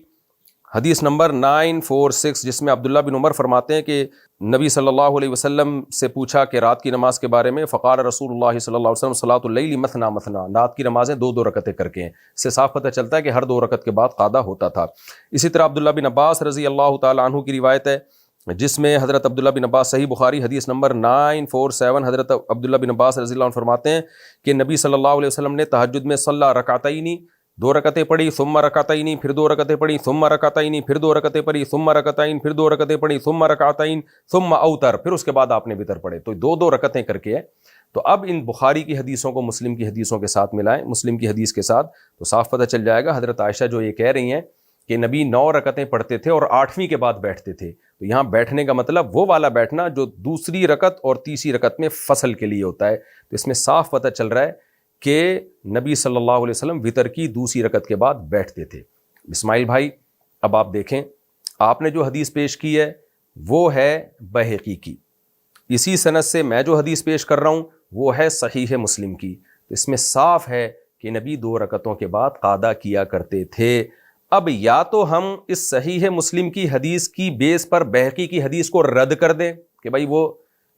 حدیث نمبر 946 جس میں عبداللہ بن عمر فرماتے ہیں کہ نبی صلی اللہ علیہ وسلم سے پوچھا کہ رات کی نماز کے بارے میں، فقال رسول اللہ صلی اللہ علیہ وسلم صلاۃ اللیل مثنا مثنا، رات کی نمازیں دو دو رکعتیں کر کے ہیں۔ اس سے صاف پتہ چلتا ہے کہ ہر 2 رکعت کے بعد قادہ ہوتا تھا۔ اسی طرح عبداللہ بن عباس رضی اللہ تعالیٰ عنہ کی روایت ہے جس میں حضرت عبداللہ بن عباس، صحیح بخاری حدیث نمبر 947، حضرت عبداللہ بن عباس رضی اللہ عنہ فرماتے ہیں کہ نبی صلی اللہ علیہ وسلم نے تہجد میں صلی رکعتین، 2 رکعتیں پڑھی، ثم رکعتین، پھر 2 رکعتیں پڑھی، ثم رکعتین، پھر 2 رکعتیں پڑھی، ثم رکعتین، پھر 2 رکعتیں پڑھی، ثم رکعتین، ثم اوتر، پھر اس کے بعد آپ نے وتر پڑھے۔ تو 2 رکعتیں کر کے ہے۔ تو اب ان بخاری کی حدیثوں کو مسلم کی حدیثوں کے ساتھ ملائیں، مسلم کی حدیث کے ساتھ، تو صاف پتہ چل جائے گا حضرت عائشہ جو یہ کہہ رہی ہیں کہ نبی 9 رکعتیں پڑھتے تھے اور 8ویں کے بعد بیٹھتے تھے، تو یہاں بیٹھنے کا مطلب وہ والا بیٹھنا جو دوسری رکعت اور تیسری رکعت میں فصل کے لیے ہوتا ہے۔ تو اس میں صاف پتہ چل رہا ہے کہ نبی صلی اللہ علیہ وسلم وتر کی دوسری رکعت کے بعد بیٹھتے تھے۔ اسماعیل بھائی اب آپ دیکھیں، آپ نے جو حدیث پیش کی ہے وہ ہے بہقی کی، اسی سند سے میں جو حدیث پیش کر رہا ہوں وہ ہے صحیح مسلم کی۔ اس میں صاف ہے کہ نبی 2 رکعتوں کے بعد قادہ کیا کرتے تھے۔ اب یا تو ہم اس صحیح مسلم کی حدیث کی بیس پر بہقی کی حدیث کو رد کر دیں کہ بھائی وہ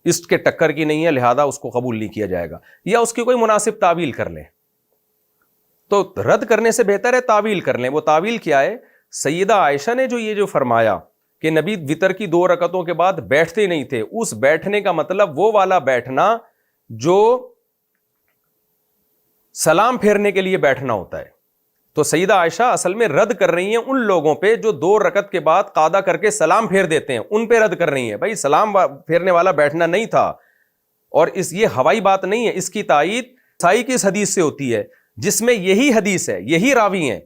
اس کے ٹکر کی نہیں ہے لہذا اس کو قبول نہیں کیا جائے گا، یا اس کی کوئی مناسب تعویل کر لیں۔ تو رد کرنے سے بہتر ہے تعویل کر لیں۔ وہ تعویل کیا ہے؟ سیدہ عائشہ نے جو فرمایا کہ نبی وتر کی 2 رکعتوں کے بعد بیٹھتے نہیں تھے، اس بیٹھنے کا مطلب وہ والا بیٹھنا جو سلام پھیرنے کے لیے بیٹھنا ہوتا ہے۔ تو سیدہ عائشہ اصل میں رد کر رہی ہیں ان لوگوں پہ جو 2 رکعت کے بعد قادہ کر کے سلام پھیر دیتے ہیں، ان پہ رد کر رہی ہیں۔ بھائی سلام پھیرنے والا بیٹھنا نہیں تھا، اور یہ ہوائی بات نہیں ہے، اس کی تائید نسائی کی اس حدیث سے ہوتی ہے جس میں یہی حدیث ہے، یہی راوی ہیں،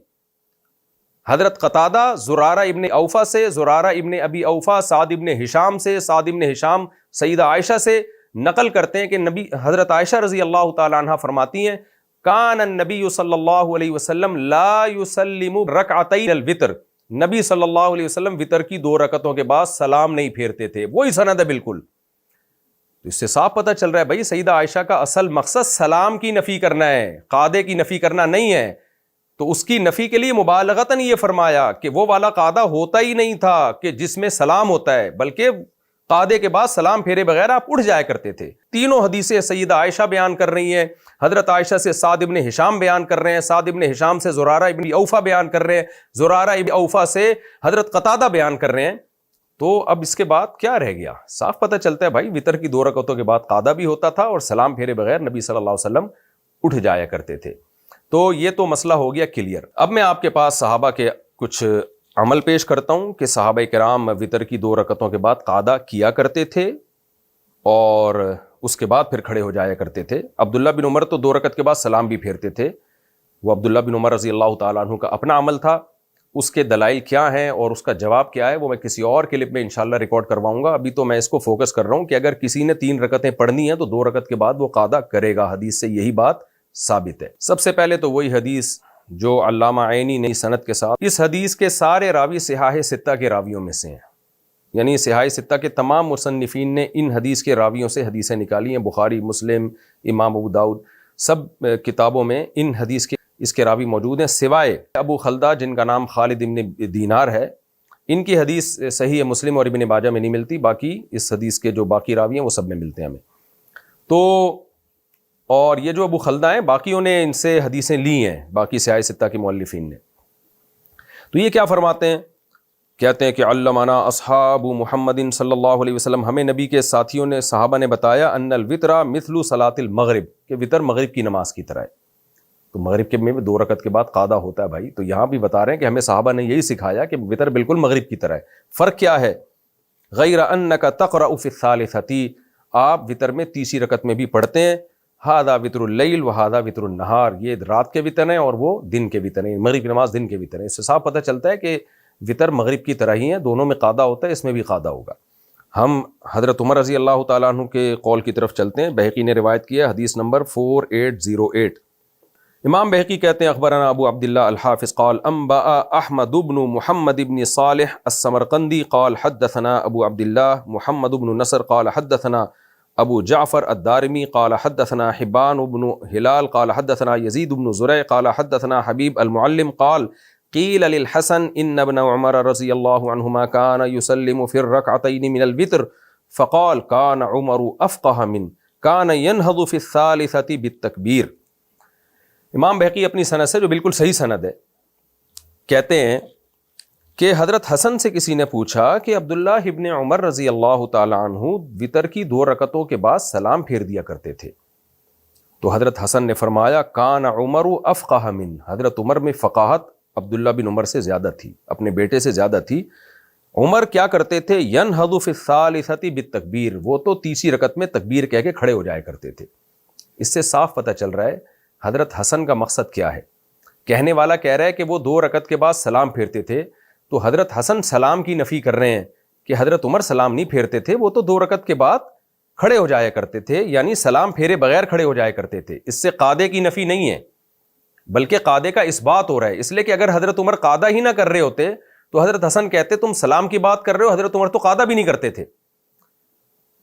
حضرت قتادہ زرارہ ابن اوفا سے، زرارہ ابن ابی اوفا سعد ابن ہشام سے، سعد ابن ہشام سیدہ عائشہ سے نقل کرتے ہیں کہ نبی حضرت عائشہ رضی اللہ تعالی عنہ فرماتی ہیں کان النبی صلی اللہ علیہ وسلم لا یسلم رکعتین الوتر، نبی صلی اللہ علیہ وسلم وتر کی 2 رکعتوں کے بعد سلام نہیں پھیرتے تھے۔ وہی سند ہے بالکل۔ تو اس سے صاف پتہ چل رہا ہے بھائی سیدہ عائشہ کا اصل مقصد سلام کی نفی کرنا ہے، قادے کی نفی کرنا نہیں ہے۔ تو اس کی نفی کے لیے مبالغتاً یہ فرمایا کہ وہ والا قادہ ہوتا ہی نہیں تھا کہ جس میں سلام ہوتا ہے، بلکہ قادے کے بعد سلام پھیرے بغیر آپ اٹھ جایا کرتے تھے۔ تینوں حدیثیں سیدہ عائشہ بیان کر رہی ہیں، حضرت عائشہ سے سعد ابن ہشام بیان کر رہے ہیں، سعد ابن ہشام سے زرارہ ابن اوفا بیان کر رہے ہیں، زرارہ ابن اوفا سے حضرت قتادہ بیان کر رہے ہیں۔ تو اب اس کے بعد کیا رہ گیا؟ صاف پتہ چلتا ہے بھائی وتر کی 2 رکعتوں کے بعد قادہ بھی ہوتا تھا اور سلام پھیرے بغیر نبی صلی اللہ علیہ وسلم اٹھ جایا کرتے تھے۔ تو یہ تو مسئلہ ہو گیا کلیئر۔ اب میں آپ کے پاس صحابہ کے کچھ عمل پیش کرتا ہوں کہ صحابہ کرام وتر کی 2 رکعتوں کے بعد قادہ کیا کرتے تھے اور اس کے بعد پھر کھڑے ہو جایا کرتے تھے۔ عبداللہ بن عمر تو 2 رکعت کے بعد سلام بھی پھیرتے تھے، وہ عبداللہ بن عمر رضی اللہ تعالیٰ عنہ کا اپنا عمل تھا۔ اس کے دلائل کیا ہیں اور اس کا جواب کیا ہے وہ میں کسی اور کلپ میں انشاءاللہ ریکارڈ کرواؤں گا۔ ابھی تو میں اس کو فوکس کر رہا ہوں کہ اگر کسی نے 3 رکعتیں پڑھنی ہیں تو 2 رکعت کے بعد وہ قادہ کرے گا، حدیث سے یہی بات ثابت ہے۔ سب سے پہلے تو وہی حدیث جو علامہ عینی نے سند کے ساتھ، اس حدیث کے سارے راوی صحاح 6 کے راویوں میں سے ہیں، یعنی صحاح 6 کے تمام مصنفین نے ان حدیث کے راویوں سے حدیثیں نکالی ہیں۔ بخاری، مسلم، امام ابو داؤد، سب کتابوں میں ان حدیث کے اس کے راوی موجود ہیں، سوائے ابو خلدہ جن کا نام خالد ابن دینار ہے، ان کی حدیث صحیح مسلم اور ابن ماجہ میں نہیں ملتی، باقی اس حدیث کے جو باقی راوی ہیں وہ سب میں ملتے ہیں ہمیں۔ تو اور یہ جو ابو خلدہ ہیں باقیوں نے ان سے حدیثیں لی ہیں، باقی صحاح 6 کے مؤلفین نے۔ تو یہ کیا فرماتے ہیں؟ کہتے ہیں کہ علمنا اصحاب محمد صلی اللہ علیہ وسلم، ہمیں نبی کے ساتھیوں نے، صحابہ نے بتایا ان الوتر مثل صلاۃ المغرب، کہ وتر مغرب کی نماز کی طرح ہے۔ تو مغرب کے میں 2 رکعت کے بعد قادہ ہوتا ہے بھائی، تو یہاں بھی بتا رہے ہیں کہ ہمیں صحابہ نے یہی سکھایا کہ وتر بالکل مغرب کی طرح ہے۔ فرق کیا ہے؟ غیر انک تقرأ فی الثالثۃ، آپ وتر میں تیسری رکعت میں بھی پڑھتے ہیں، ھذا وتر اللیل وھذا وتر النہار، یہ رات کے وتر ہیں اور وہ دن کے وتر ہیں، مغرب کی نماز دن کے وتر ہیں۔ اس سے صاف پتہ چلتا ہے کہ وتر مغرب کی طرح ہی ہیں، دونوں میں قادہ ہوتا ہے، اس میں بھی قادہ ہوگا۔ ہم حضرت عمر رضی اللہ تعالیٰ عنہ کے قول کی طرف چلتے ہیں، بہقی نے روایت کیا حدیث نمبر 4808۔ امام بہقی کہتے ہیں اخبرنا ابو عبداللہ الحافظ قال انبأ احمد بن محمد بن صالح السمرقندی قال حدثنا ابو عبداللہ محمد بن نصر قال حدثنا ابو جعفر الدارمی قال حدثنا حبان بن ہلال قال حدثنا یزید بن زرع قال حدثنا حبیب المعلم قال قیل للحسن ان ابن عمر رضی اللہ عنہما کان یسلم فی الرکعتین من الوتر فقال کان عمر افقہ من کان ینہض فی الثالثۃ بالتکبیر۔ امام بہقی اپنی سند سے، جو بالکل صحیح سند ہے، کہتے ہیں کہ حضرت حسن سے کسی نے پوچھا کہ عبداللہ ابن عمر رضی اللہ تعالی عنہ وتر کی 2 رکعتوں کے بعد سلام پھیر دیا کرتے تھے، تو حضرت حسن نے فرمایا کان عمر افقہ من، حضرت عمر میں فقاہت عبداللہ بن عمر سے زیادہ تھی، اپنے بیٹے سے زیادہ تھی۔ عمر کیا کرتے تھے؟ ینہض فی الثالثۃ بالتکبیر، وہ تو تیسری رکعت میں تکبیر کہہ کے کھڑے ہو جایا کرتے تھے۔ اس سے صاف پتہ چل رہا ہے حضرت حسن کا مقصد کیا ہے۔ کہنے والا کہہ رہا ہے کہ وہ 2 رکعت کے بعد سلام پھیرتے تھے، تو حضرت حسن سلام کی نفی کر رہے ہیں کہ حضرت عمر سلام نہیں پھیرتے تھے، وہ تو 2 رکعت کے بعد کھڑے ہو جایا کرتے تھے، یعنی سلام پھیرے بغیر کھڑے ہو جایا کرتے تھے۔ اس سے قادے کی نفی نہیں ہے، بلکہ قادے کا اثبات ہو رہا ہے، اس لیے کہ اگر حضرت عمر قادہ ہی نہ کر رہے ہوتے تو حضرت حسن کہتے تم سلام کی بات کر رہے ہو، حضرت عمر تو قادہ بھی نہیں کرتے تھے،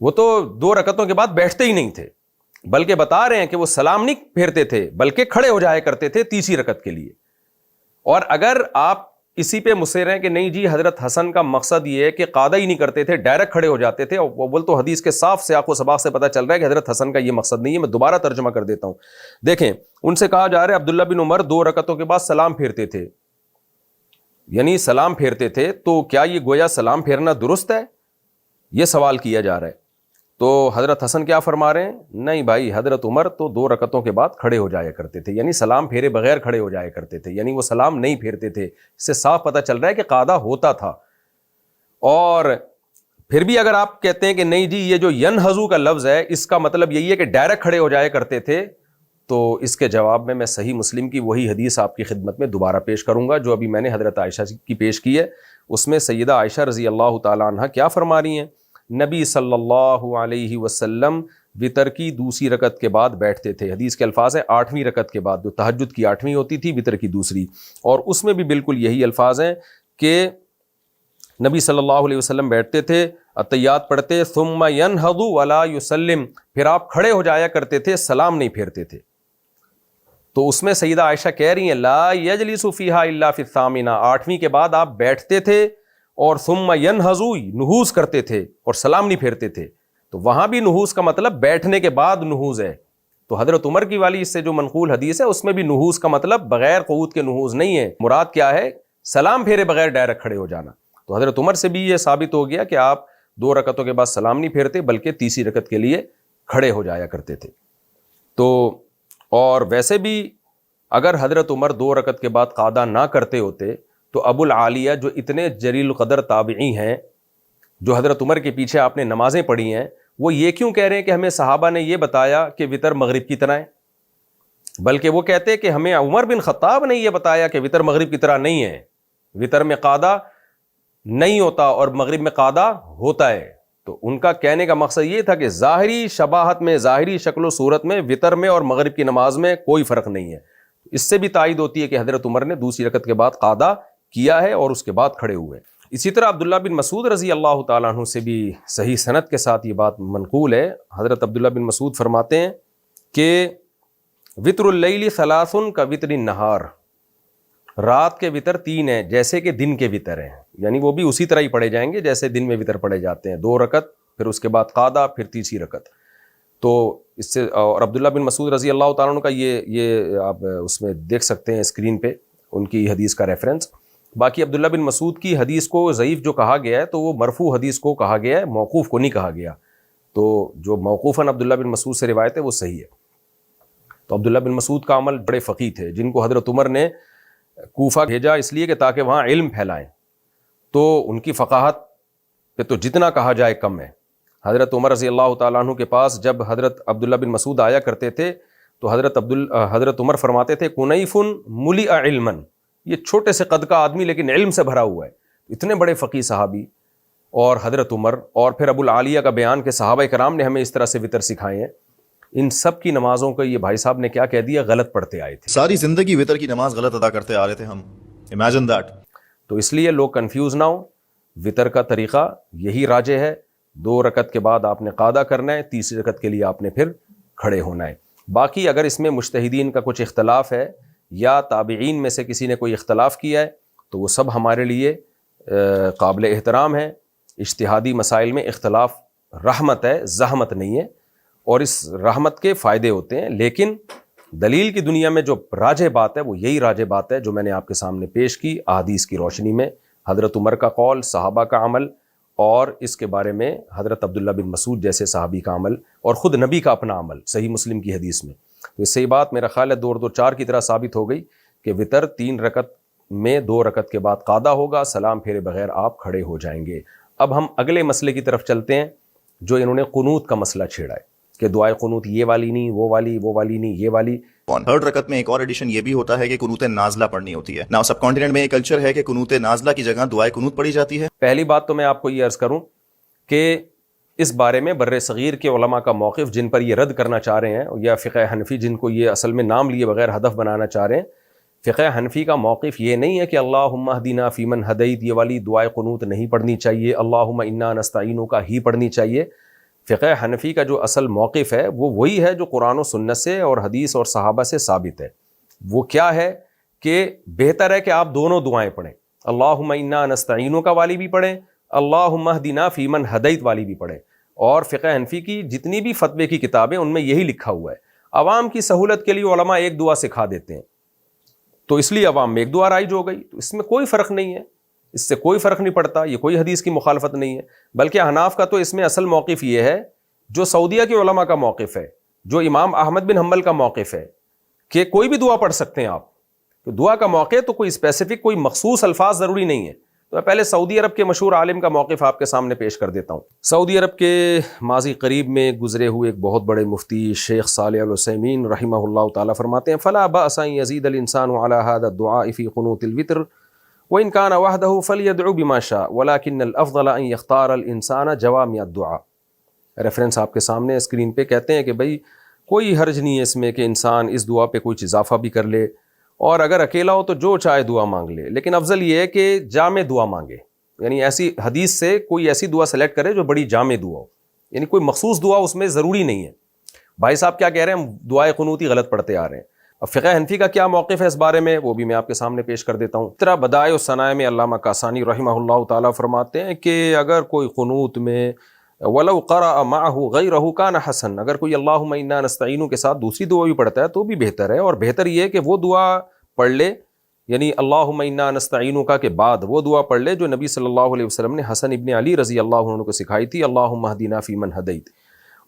وہ تو 2 رکعتوں کے بعد بیٹھتے ہی نہیں تھے، بلکہ بتا رہے ہیں کہ وہ سلام نہیں پھیرتے تھے بلکہ کھڑے ہو جایا کرتے تھے تیسری رکعت کے لیے۔ اور اگر آپ اسی پہ مصر ہیں کہ نہیں جی حضرت حسن کا مقصد یہ ہے کہ قادہ ہی نہیں کرتے تھے، ڈائریکٹ کھڑے ہو جاتے تھے، اور اول تو حدیث کے صاف سیاق و سباق سے پتہ چل رہا ہے کہ حضرت حسن کا یہ مقصد نہیں ہے۔ میں دوبارہ ترجمہ کر دیتا ہوں، دیکھیں ان سے کہا جا رہا ہے عبداللہ بن عمر 2 رکعتوں کے بعد سلام پھیرتے تھے، یعنی سلام پھیرتے تھے، تو کیا یہ گویا سلام پھیرنا درست ہے؟ یہ سوال کیا جا رہا ہے۔ تو حضرت حسن کیا فرما رہے ہیں؟ نہیں بھائی، حضرت عمر تو 2 رکعتوں کے بعد کھڑے ہو جایا کرتے تھے، یعنی سلام پھیرے بغیر کھڑے ہو جایا کرتے تھے، یعنی وہ سلام نہیں پھیرتے تھے۔ اس سے صاف پتہ چل رہا ہے کہ قادہ ہوتا تھا۔ اور پھر بھی اگر آپ کہتے ہیں کہ نہیں جی یہ جو ینہضو کا لفظ ہے اس کا مطلب یہی ہے کہ ڈائریکٹ کھڑے ہو جایا کرتے تھے، تو اس کے جواب میں صحیح مسلم کی وہی حدیث آپ کی خدمت میں دوبارہ پیش کروں گا جو ابھی میں نے حضرت عائشہ کی پیش کی ہے۔ اس میں سیدہ عائشہ رضی اللہ تعالی عنہ کیا فرما رہی ہیں؟ نبی صلی اللہ علیہ وسلم وتر کی 2ری رکعت کے بعد بیٹھتے تھے، حدیث کے الفاظ ہیں 8ویں رکعت کے بعد، جو تہجد کی 8ویں ہوتی تھی، وتر کی 2ری، اور اس میں بھی بالکل یہی الفاظ ہیں کہ نبی صلی اللہ علیہ وسلم بیٹھتے تھے، اتحیات پڑھتے، ثم ینہض ولا یسلم، پھر آپ کھڑے ہو جایا کرتے تھے، سلام نہیں پھیرتے تھے۔ تو اس میں سیدہ عائشہ کہہ رہی ہیں لا یجلس فیہا الا فی الثامنہ، 8ویں کے بعد آپ بیٹھتے تھے اور ثم ینہض، نہوض کرتے تھے اور سلام نہیں پھیرتے تھے، تو وہاں بھی نہوض کا مطلب بیٹھنے کے بعد نہوض ہے۔ تو حضرت عمر کی والی اس سے جو منقول حدیث ہے اس میں بھی نہوض کا مطلب بغیر قعود کے نہوض نہیں ہے، مراد کیا ہے؟ سلام پھیرے بغیر ڈائریکٹ کھڑے ہو جانا۔ تو حضرت عمر سے بھی یہ ثابت ہو گیا کہ آپ 2 رکعتوں کے بعد سلام نہیں پھیرتے بلکہ تیسری رکعت کے لیے کھڑے ہو جایا کرتے تھے۔ تو اور ویسے بھی اگر حضرت عمر 2 رکعت کے بعد قعدہ نہ کرتے ہوتے تو ابو العالیہ جو اتنے جلیل القدر تابعی ہیں، جو حضرت عمر کے پیچھے آپ نے نمازیں پڑھی ہیں، وہ یہ کیوں کہہ رہے ہیں کہ ہمیں صحابہ نے یہ بتایا کہ وتر مغرب کی طرح ہے، بلکہ وہ کہتے ہیں کہ ہمیں عمر بن خطاب نے یہ بتایا کہ وتر مغرب کی طرح نہیں ہے، وتر میں قعدہ نہیں ہوتا اور مغرب میں قعدہ ہوتا ہے۔ تو ان کا کہنے کا مقصد یہ تھا کہ ظاہری شباہت میں، ظاہری شکل و صورت میں وتر میں اور مغرب کی نماز میں کوئی فرق نہیں ہے۔ اس سے بھی تائید ہوتی ہے کہ حضرت عمر نے 2ری رکعت کے بعد قعدہ کیا ہے اور اس کے بعد کھڑے ہوئے۔ اسی طرح عبداللہ بن مسعود رضی اللہ تعالیٰ عنہ سے بھی صحیح سند کے ساتھ یہ بات منقول ہے۔ حضرت عبداللہ بن مسعود فرماتے ہیں کہ وتر اللیل 3 کوتر النہار، رات کے وتر 3 ہیں جیسے کہ دن کے وتر ہیں، یعنی وہ بھی اسی طرح ہی پڑھے جائیں گے جیسے دن میں وتر پڑھے جاتے ہیں، 2 رکعت پھر اس کے بعد قعدہ پھر تیسری رکعت۔ تو اس سے اور عبداللہ بن مسعود رضی اللہ تعالیٰ عنہ کا یہ آپ اس میں دیکھ سکتے ہیں اسکرین پہ ان کی حدیث کا ریفرنس۔ باقی عبداللہ بن مسعود کی حدیث کو ضعیف جو کہا گیا ہے تو وہ مرفوع حدیث کو کہا گیا ہے، موقوف کو نہیں کہا گیا۔ تو جو موقوفاً عبداللہ بن مسعود سے روایت ہے وہ صحیح ہے۔ تو عبداللہ بن مسعود کا عمل بڑے فقیہ تھے، جن کو حضرت عمر نے کوفہ بھیجا اس لیے کہ تاکہ وہاں علم پھیلائیں، تو ان کی فقاہت پہ تو جتنا کہا جائے کم ہے۔ حضرت عمر رضی اللہ تعالیٰ عنہ کے پاس جب حضرت عبداللہ بن مسعود آیا کرتے تھے تو حضرت عمر فرماتے تھے کنیف ملئ علما، یہ چھوٹے سے قد کا آدمی لیکن علم سے بھرا ہوا ہے، اتنے بڑے فقیہ صحابی، اور حضرت عمر اور پھر ابو العالیہ کا بیان کہ صحابہ کرام نے ہمیں اس طرح سے وتر سکھائے ہیں، ان سب کی نمازوں کو یہ بھائی صاحب نے کیا کہہ دیا؟ غلط پڑھتے آئے تھے، ساری زندگی وتر کی نماز غلط ادا کرتے آ رہے تھے ہم، امیجن دیٹ۔ تو اس لیے لوگ کنفیوز نہ ہوں، وتر کا طریقہ یہی راجح ہے، 2 رکعت کے بعد آپ نے قعدہ کرنا ہے، تیسری رکعت کے لیے آپ نے پھر کھڑے ہونا ہے۔ باقی اگر اس میں مجتہدین کا کچھ اختلاف ہے یا تابعین میں سے کسی نے کوئی اختلاف کیا ہے تو وہ سب ہمارے لیے قابل احترام ہے. اجتہادی مسائل میں اختلاف رحمت ہے، زحمت نہیں ہے، اور اس رحمت کے فائدے ہوتے ہیں. لیکن دلیل کی دنیا میں جو راجح بات ہے وہ یہی راجح بات ہے جو میں نے آپ کے سامنے پیش کی احادیث کی روشنی میں. حضرت عمر کا قول، صحابہ کا عمل، اور اس کے بارے میں حضرت عبداللہ بن مسعود جیسے صحابی کا عمل، اور خود نبی کا اپنا عمل صحیح مسلم کی حدیث میں. تو اس سے یہ بات میرا خیال ہے 2-2-4 کی طرح ثابت ہو گئی کہ وطر 3 رکعت میں 2 رکعت کے بعد قادا ہوگا، سلام پھیرے بغیر آپ کھڑے ہو جائیں گے. اب ہم اگلے مسئلے کی طرف چلتے ہیں جو انہوں نے قنوت کا مسئلہ چھیڑا ہے کہ دعائے قنوت یہ والی نہیں، وہ والی نہیں، یہ والی. تھرڈ رکعت میں ایک اور ایڈیشن یہ بھی ہوتا ہے کہ قنوت نازلہ پڑھنی ہوتی ہے. نا سب کانٹیننٹ میں یہ کلچر ہے کہ قنوت نازلہ کی جگہ دعائے قنوت پڑھی جاتی ہے. پہلی بات تو میں آپ کو یہ عرض کروں کہ اس بارے میں بر صغیر کے علماء کا موقف جن پر یہ رد کرنا چاہ رہے ہیں، یا فقہ حنفی جن کو یہ اصل میں نام لیے بغیر ہدف بنانا چاہ رہے ہیں، فقہ حنفی کا موقف یہ نہیں ہے کہ اللہم اہدنا فیمن ہدیت یہ والی دعائے قنوت نہیں پڑھنی چاہیے، اللہم انا نستعینک کا ہی پڑھنی چاہیے. فقہ حنفی کا جو اصل موقف ہے وہ وہی ہے جو قرآن و سنت سے اور حدیث اور صحابہ سے ثابت ہے. وہ کیا ہے کہ بہتر ہے کہ آپ دونوں دعائیں پڑھیں، اللہم انا نستعینک والی بھی پڑھیں، اللہم اہدنا فیمن ہدیت والی بھی پڑھیں. اور فقہ حنفی کی جتنی بھی فتوے کی کتابیں ان میں یہی لکھا ہوا ہے. عوام کی سہولت کے لیے علماء ایک دعا سکھا دیتے ہیں تو اس لیے عوام میں ایک دعا رائج ہو گئی، تو اس میں کوئی فرق نہیں ہے، اس سے کوئی فرق نہیں پڑتا. یہ کوئی حدیث کی مخالفت نہیں ہے. بلکہ احناف کا تو اس میں اصل موقف یہ ہے جو سعودیہ کے علماء کا موقف ہے، جو امام احمد بن حنبل کا موقف ہے کہ کوئی بھی دعا پڑھ سکتے ہیں آپ. تو دعا کا موقع تو کوئی اسپیسیفک کوئی مخصوص الفاظ ضروری نہیں ہے. تو میں پہلے سعودی عرب کے مشہور عالم کا موقف آپ کے سامنے پیش کر دیتا ہوں. سعودی عرب کے ماضی قریب میں گزرے ہوئے ایک بہت بڑے مفتی شیخ صالح العثیمین رحمہ اللہ تعالیٰ فرماتے ہیں فلا بأس ان يزيد الانسان على هذا الدعاء في قنوت الوتر وان كان وحده فليدعو بما شاء ولكن الافضل ان يختار الانسان جوامع الدعاء. ریفرنس آپ کے سامنے اسکرین پہ. کہتے ہیں کہ بھائی کوئی حرج نہیں ہے اس میں کہ انسان اس دعا پہ کوئی اضافہ بھی کر لے، اور اگر اکیلا ہو تو جو چاہے دعا مانگ لے، لیکن افضل یہ ہے کہ جامع دعا مانگے. یعنی ایسی حدیث سے کوئی ایسی دعا سلیکٹ کرے جو بڑی جامع دعا ہو، یعنی کوئی مخصوص دعا اس میں ضروری نہیں ہے. بھائی صاحب کیا کہہ رہے ہیں؟ ہم دعائے قنوتی غلط پڑھتے آ رہے ہیں. اب فقہ حنفی کا کیا موقف ہے اس بارے میں وہ بھی میں آپ کے سامنے پیش کر دیتا ہوں. طرح بدائع الثناء میں علامہ کاسانی رحمہ اللہ تعالیٰ فرماتے ہیں کہ اگر کوئی قنوت میں ولو قرأ معه غیرہ کان حسن، اگر کوئی اللہم انا نستعین کے ساتھ دوسری دعا بھی پڑھتا ہے تو بھی بہتر ہے. اور بہتر یہ ہے کہ وہ دعا پڑھ لے، یعنی اللہم انا نستعینک کے بعد وہ دعا پڑھ لے جو نبی صلی اللہ علیہ وسلم نے حسن ابن علی رضی اللہ عنہ کو سکھائی تھی، اللہم اہدنا فیمن ہدیت.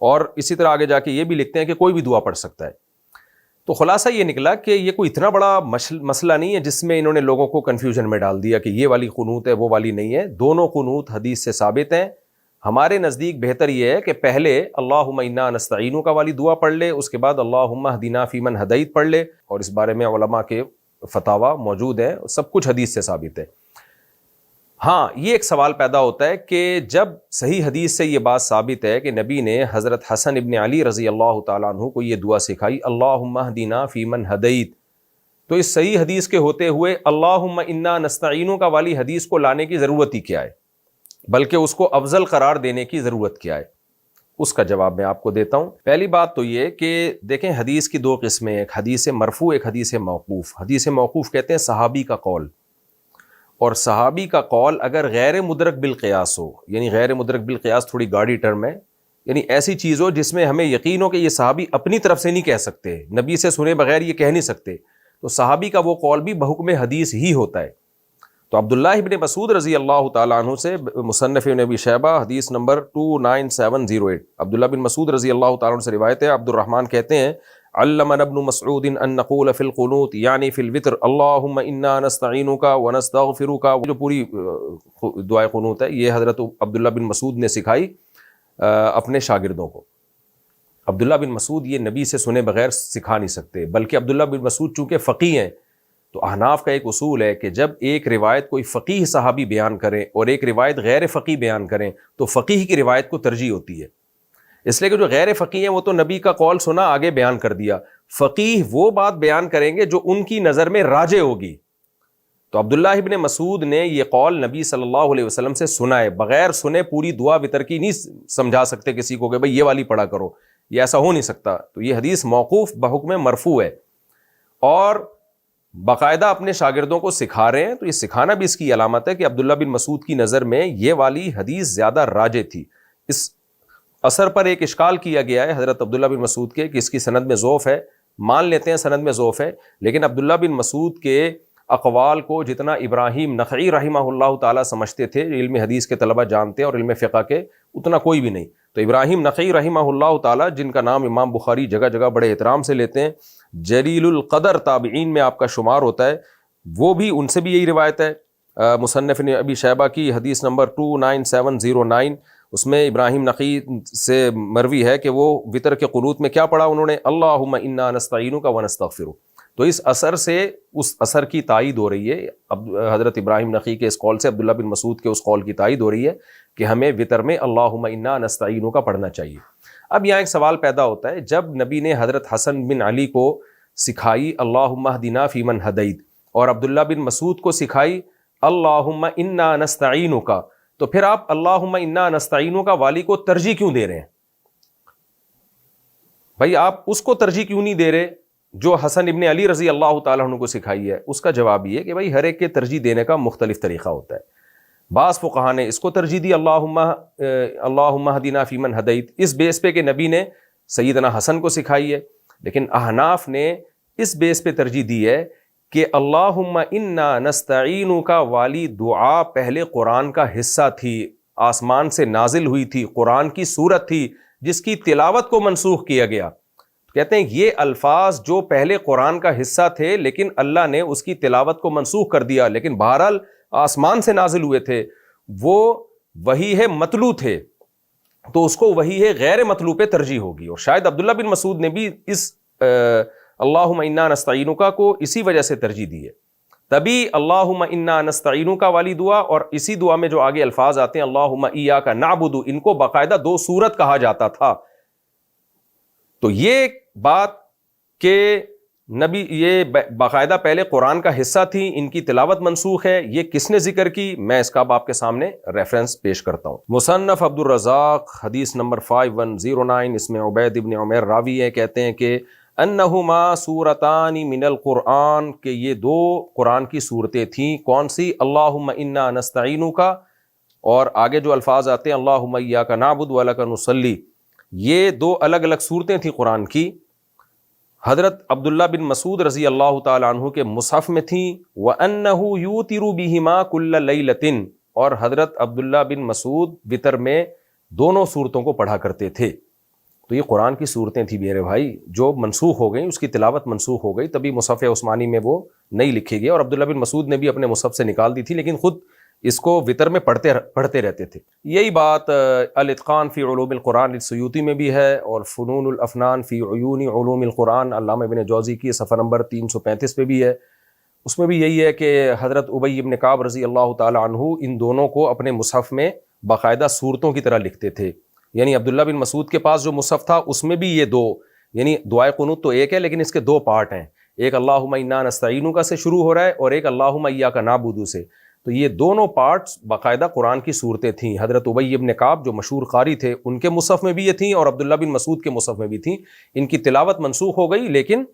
اور اسی طرح آگے جا کے یہ بھی لکھتے ہیں کہ کوئی بھی دعا پڑھ سکتا ہے. تو خلاصہ یہ نکلا کہ یہ کوئی اتنا بڑا مسئلہ نہیں ہے جس میں انہوں نے لوگوں کو کنفیوژن میں ڈال دیا کہ یہ والی قنوت ہے وہ والی نہیں ہے. دونوں قنوت حدیث سے ثابت ہیں. ہمارے نزدیک بہتر یہ ہے کہ پہلے اللہم انا نستعینک والی دعا پڑھ لے، اس کے بعد اللہم اہدنا فیمن ہدیت پڑھ لے. اور اس بارے میں علماء کے فتاوی موجود ہیں، سب کچھ حدیث سے ثابت ہے. ہاں یہ ایک سوال پیدا ہوتا ہے کہ جب صحیح حدیث سے یہ بات ثابت ہے کہ نبی نے حضرت حسن ابن علی رضی اللہ تعالیٰ عنہ کو یہ دعا سکھائی اللہم اہدنا فیمن ہدیت، تو اس صحیح حدیث کے ہوتے ہوئے اللہم انا نستعینک والی حدیث کو لانے کی ضرورت ہی کیا ہے، بلکہ اس کو افضل قرار دینے کی ضرورت کیا ہے؟ اس کا جواب میں آپ کو دیتا ہوں. پہلی بات تو یہ کہ دیکھیں حدیث کی 2 قسمیں، ایک حدیث مرفوع، ایک حدیث موقوف. حدیث موقوف کہتے ہیں صحابی کا قول، اور صحابی کا قول اگر غیر مدرک بالقیاس ہو، یعنی غیر مدرک بالقیاس تھوڑی گاڑی ٹرم ہے، یعنی ایسی چیز ہو جس میں ہمیں یقین ہو کہ یہ صحابی اپنی طرف سے نہیں کہہ سکتے، نبی سے سنے بغیر یہ کہہ نہیں سکتے، تو صحابی کا وہ قول بھی بحکم حدیث ہی ہوتا ہے. تو عبداللہ ابن مسعود رضی اللہ تعالیٰ عنہ سے مصنف ابن ابی شیبہ حدیث نمبر 29708 عبداللہ بن مسعود رضی اللہ تعالیٰ عنہ سے روایت ہے. عبد الرحمن کہتے ہیں علمنا ابن مسعود ان نقول فی القنوت یعنی فی الوتر اللہم انا نستعینک ونستغفرک، جو پوری دعائے قنوت ہے یہ حضرت عبداللہ بن مسعود نے سکھائی اپنے شاگردوں کو. عبداللہ بن مسعود یہ نبی سے سنے بغیر سکھا نہیں سکتے، بلکہ عبداللہ بن مسعود چونکہ فقیہ ہیں تو احناف کا ایک اصول ہے کہ جب ایک روایت کوئی فقیہ صحابی بیان کریں اور ایک روایت غیر فقیہ بیان کریں تو فقیہ کی روایت کو ترجیح ہوتی ہے، اس لیے کہ جو غیر فقیہ ہیں وہ تو نبی کا قول سنا آگے بیان کر دیا، فقیہ وہ بات بیان کریں گے جو ان کی نظر میں راجح ہوگی. تو عبداللہ ابن مسعود نے یہ قول نبی صلی اللہ علیہ وسلم سے سنا ہے، بغیر سنے پوری دعا وتر کی نہیں سمجھا سکتے کسی کو کہ بھئی یہ والی پڑھا کرو، یہ ایسا ہو نہیں سکتا. تو یہ حدیث موقوف بحکم مرفوع ہے. اور باقاعدہ اپنے شاگردوں کو سکھا رہے ہیں، تو یہ سکھانا بھی اس کی علامت ہے کہ عبداللہ بن مسعود کی نظر میں یہ والی حدیث زیادہ راجح تھی۔ اس اثر پر ایک اشکال کیا گیا ہے حضرت عبداللہ بن مسعود کے کہ اس کی سند میں ضعف ہے، مان لیتے ہیں سند میں ضعف ہے، لیکن عبداللہ بن مسعود کے اقوال کو جتنا ابراہیم نخعی رحمہ اللہ تعالیٰ سمجھتے تھے، علم حدیث کے طلبہ جانتے ہیں اور علم فقہ کے، اتنا کوئی بھی نہیں۔ تو ابراہیم نخعی رحمہ اللہ تعالیٰ، جن کا نام امام بخاری جگہ جگہ بڑے احترام سے لیتے ہیں، جلیل القدر تابعین میں آپ کا شمار ہوتا ہے، وہ بھی ان سے بھی یہی روایت ہے۔ مصنف ابی شیبہ کی حدیث نمبر 29709، اس میں ابراہیم نخعی سے مروی ہے کہ وہ وطر کے قنوت میں کیا پڑھا انہوں نے، اللہم انا نستعینک ونستغفرک۔ تو اس اثر سے اس اثر کی تائید ہو رہی ہے، حضرت ابراہیم نخعی کے اس قول سے عبداللہ بن مسعود کے اس قول کی تائید ہو رہی ہے کہ ہمیں وطر میں اللہم انا نستعینک پڑھنا چاہیے۔ اب یہاں ایک سوال پیدا ہوتا ہے، جب نبی نے حضرت حسن بن علی کو سکھائی اللہم اہدنا فیمن ہدیت، اور عبداللہ بن مسعود کو سکھائی اللہم انا نستعینک، تو پھر آپ اللہم انا نستعینک والی کو ترجیح کیوں دے رہے ہیں؟ بھائی آپ اس کو ترجیح کیوں نہیں دے رہے جو حسن ابن علی رضی اللہ تعالیٰ عنہ کو سکھائی ہے؟ اس کا جواب یہ کہ بھائی ہر ایک کے ترجیح دینے کا مختلف طریقہ ہوتا ہے۔ بعض فقہا نے اس کو ترجیح دی اللہم اہدنا فیمن ہدیت، اس بیس پہ کہ نبی نے سیدنا حسن کو سکھائی ہے، لیکن احناف نے اس بیس پہ ترجیح دی ہے کہ اللہم انا نستعینک والی دعا پہلے قرآن کا حصہ تھی، آسمان سے نازل ہوئی تھی، قرآن کی سورت تھی جس کی تلاوت کو منسوخ کیا گیا۔ کہتے ہیں یہ الفاظ جو پہلے قرآن کا حصہ تھے لیکن اللہ نے اس کی تلاوت کو منسوخ کر دیا، لیکن بہرحال آسمان سے نازل ہوئے تھے، وہ وحی ہے مطلوع تھے، تو اس کو وحی ہے غیر مطلوع پہ ترجیح ہوگی۔ اور شاید عبداللہ بن مسعود نے بھی اس اللہم انا نستعینک کو اسی وجہ سے ترجیح دی ہے، تبھی اللہم انا نستعینک والی دعا اور اسی دعا میں جو آگے الفاظ آتے ہیں اللہم ایاک نعبد، ان کو باقاعدہ دو سورت کہا جاتا تھا۔ تو یہ بات کہ نبی یہ باقاعدہ پہلے قرآن کا حصہ تھی، ان کی تلاوت منسوخ ہے، یہ کس نے ذکر کی؟ میں اس کا اب آپ کے سامنے ریفرنس پیش کرتا ہوں۔ مصنف عبد الرزاق حدیث نمبر 5109، اس میں عبید ابن عمیر راوی ہے، کہتے ہیں کہ انہما سورتان من القرآن، کہ یہ دو قرآن کی صورتیں تھیں۔ کون سی؟ اللہم انا نستعینک، اور آگے جو الفاظ آتے ہیں اللہم ایاک نعبد ولک نصلی، یہ دو الگ الگ صورتیں تھیں قرآن کی۔ حضرت عبداللہ بن مسعود رضی اللہ تعالیٰ عنہ کے مصحف میں تھیں، وَأَنَّهُ يُوتِرُ بِهِمَا كُلَّ لَيْلَةٍ، اور حضرت عبداللہ بن مسعود وطر میں دونوں صورتوں کو پڑھا کرتے تھے۔ تو یہ قرآن کی صورتیں تھیں میرے بھائی، جو منسوخ ہو گئیں، اس کی تلاوت منسوخ ہو گئی، تبھی مصحف عثمانی میں وہ نہیں لکھی گئی، اور عبداللہ بن مسعود نے بھی اپنے مصحف سے نکال دی تھی، لیکن خود اس کو وطر میں پڑھتے رہتے تھے۔ یہی بات الاتقان فی علوم القرآن السیوطی میں بھی ہے، اور فنون الافنان فی عیون علوم القرآن علامہ ابن جوزی کی صفحہ نمبر 335 پہ بھی ہے۔ اس میں بھی یہی ہے کہ حضرت ابی ابن کعب رضی اللہ تعالی عنہ ان دونوں کو اپنے مصحف میں باقاعدہ صورتوں کی طرح لکھتے تھے۔ یعنی عبداللہ بن مسعود کے پاس جو مصحف تھا اس میں بھی یہ دو، یعنی دعائے قنوت تو ایک ہے لیکن اس کے دو پارٹ ہیں، ایک اللہم انا نستعینک سے شروع ہو رہا ہے اور ایک اللہم ایاک نعبد سے۔ تو یہ دونوں پارٹس باقاعدہ قرآن کی صورتیں تھیں۔ حضرت ابی ابن کعب جو مشہور قاری تھے ان کے مصحف میں بھی یہ تھیں، اور عبداللہ بن مسعود کے مصحف میں بھی تھیں۔ ان کی تلاوت منسوخ ہو گئی، لیکن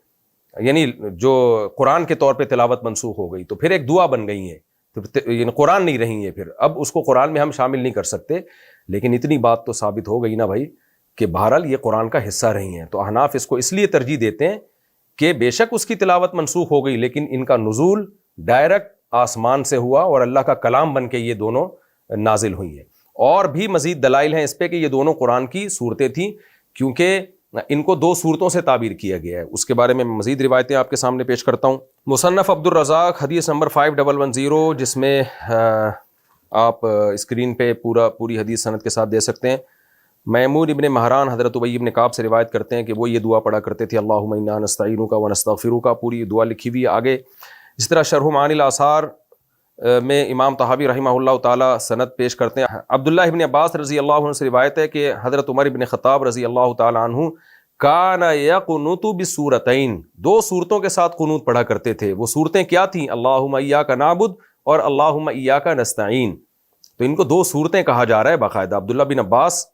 یعنی جو قرآن کے طور پہ تلاوت منسوخ ہو گئی تو پھر ایک دعا بن گئی ہیں، یعنی قرآن نہیں رہی ہیں، پھر اب اس کو قرآن میں ہم شامل نہیں کر سکتے۔ لیکن اتنی بات تو ثابت ہو گئی نا بھائی کہ بہرحال یہ قرآن کا حصہ رہی ہیں۔ تو احناف اس کو اس لیے ترجیح دیتے ہیں کہ بے شک اس کی تلاوت منسوخ ہو گئی، لیکن ان کا نزول ڈائریکٹ آسمان سے ہوا اور اللہ کا کلام بن کے یہ دونوں نازل ہوئی ہیں۔ اور بھی مزید دلائل ہیں اس پہ کہ یہ دونوں قرآن کی صورتیں تھیں، کیونکہ ان کو دو صورتوں سے تعبیر کیا گیا ہے۔ اس کے بارے میں مزید روایتیں آپ کے سامنے پیش کرتا ہوں۔ مصنف عبد الرزاق حدیث نمبر 5110، جس میں آپ اسکرین پہ پوری حدیث سند کے ساتھ دے سکتے ہیں۔ میمون ابن مہران حضرت ابی ابن کعب سے روایت کرتے ہیں کہ وہ یہ دعا پڑھا کرتے تھے، اللہم انا نستعینک ونستغفرک، پوری دعا لکھی ہوئی ہے آگے۔ اس طرح شرح معانی الاثار میں امام طحاوی رحمہ اللہ تعالیٰ سند پیش کرتے ہیں۔ عبداللہ ابن عباس رضی اللہ عنہ سے روایت ہے کہ حضرت عمر ابن خطاب رضی اللہ تعالیٰ عنہ کان یقنط بسورتین، دو صورتوں کے ساتھ قنوت پڑھا کرتے تھے۔ وہ صورتیں کیا تھیں؟ اللہم ایاک نعبد اور اللہم ایاک نستعین۔ تو ان کو دو صورتیں کہا جا رہا ہے باقاعدہ۔ عبداللہ بن عباس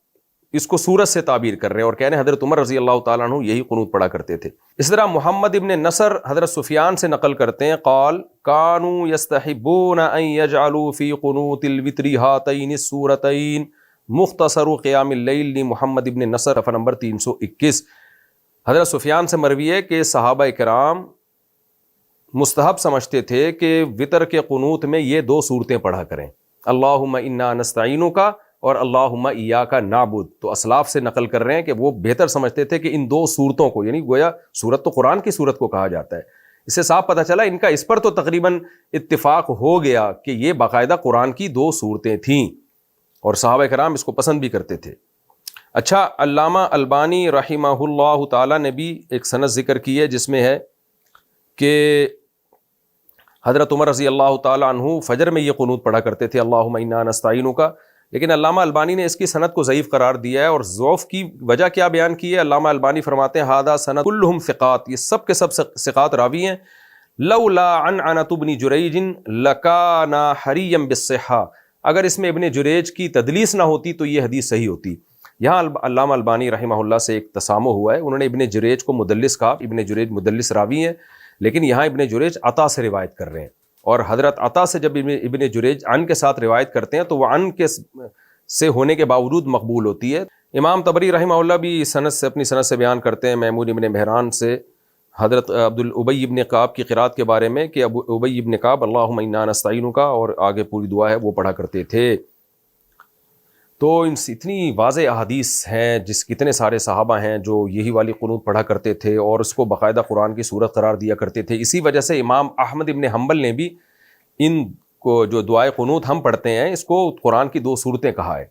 اس کو سورت سے تعبیر کر رہے ہیں اور کہہ رہے ہیں حضرت عمر رضی اللہ تعالیٰ عنہ یہی قنوت پڑھا کرتے تھے. اس طرح محمد ابن نصر حضرت سفیان سے نقل کرتے ہیں قال کانوا یستحبون ان یجعلوا فی قنوت الوتر ہاتین السورتین مختصر قیام اللیل محمد ابن نصر صفحہ نمبر 321. حضرت سفیان سے مروی ہے کہ صحابہ کرام مستحب سمجھتے تھے کہ وطر کے قنوت میں یہ 2 صورتیں پڑھا کریں, اللہم انا نستعینک اور اللہم ایاک نعبد. تو اسلاف سے نقل کر رہے ہیں کہ وہ بہتر سمجھتے تھے کہ ان 2 صورتوں کو, یعنی گویا صورت تو قرآن کی صورت کو کہا جاتا ہے, اس سے صاف پتہ چلا ان کا اس پر تو تقریباً اتفاق ہو گیا کہ یہ باقاعدہ قرآن کی 2 صورتیں تھیں اور صحابہ کرام اس کو پسند بھی کرتے تھے. اچھا, علامہ البانی رحمہ اللہ تعالیٰ نے بھی ایک سند ذکر کی ہے جس میں ہے کہ حضرت عمر رضی اللہ تعالیٰ عنہ فجر میں یہ قنوت پڑھا کرتے تھے اللہم انا نستعینک, لیکن علامہ البانی نے اس کی سند کو ضعیف قرار دیا ہے. اور ضعف کی وجہ کیا بیان کی ہے؟ علامہ البانی فرماتے ہیں ھذا سند کلہم ثقات, یہ سب کے سب ثقات راوی ہیں. لولا عنعنۃ ابن جریج لکان حریا بالصحہ, اگر اس میں ابن جریج کی تدلیس نہ ہوتی تو یہ حدیث صحیح ہوتی. یہاں علامہ البانی رحمہ اللہ سے ایک تسامح ہوا ہے, انہوں نے ابن جریج کو مدلس کہا, ابن جریج مدلس راوی ہیں, لیکن یہاں ابن جریج عطا سے روایت کر رہے ہیں, اور حضرت عطا سے جب ابن جریج عن کے ساتھ روایت کرتے ہیں تو وہ عن کے سے ہونے کے باوجود مقبول ہوتی ہے. امام طبری رحمہ اللہ بھی سند سے اپنی سند سے بیان کرتے ہیں میمون ابن مہران سے حضرت ابی ابن کعب کی قرات کے بارے میں کہ ابی ابن کعب اللہم انا نستعینک اور آگے پوری دعا ہے وہ پڑھا کرتے تھے. تو ان سے اتنی واضح احادیث ہیں, جس کتنے سارے صحابہ ہیں جو یہی والی قنوت پڑھا کرتے تھے اور اس کو باقاعدہ قرآن کی صورت قرار دیا کرتے تھے. اسی وجہ سے امام احمد ابن حنبل نے بھی ان کو جو دعائے قنوت ہم پڑھتے ہیں اس کو قرآن کی 2 صورتیں کہا ہے.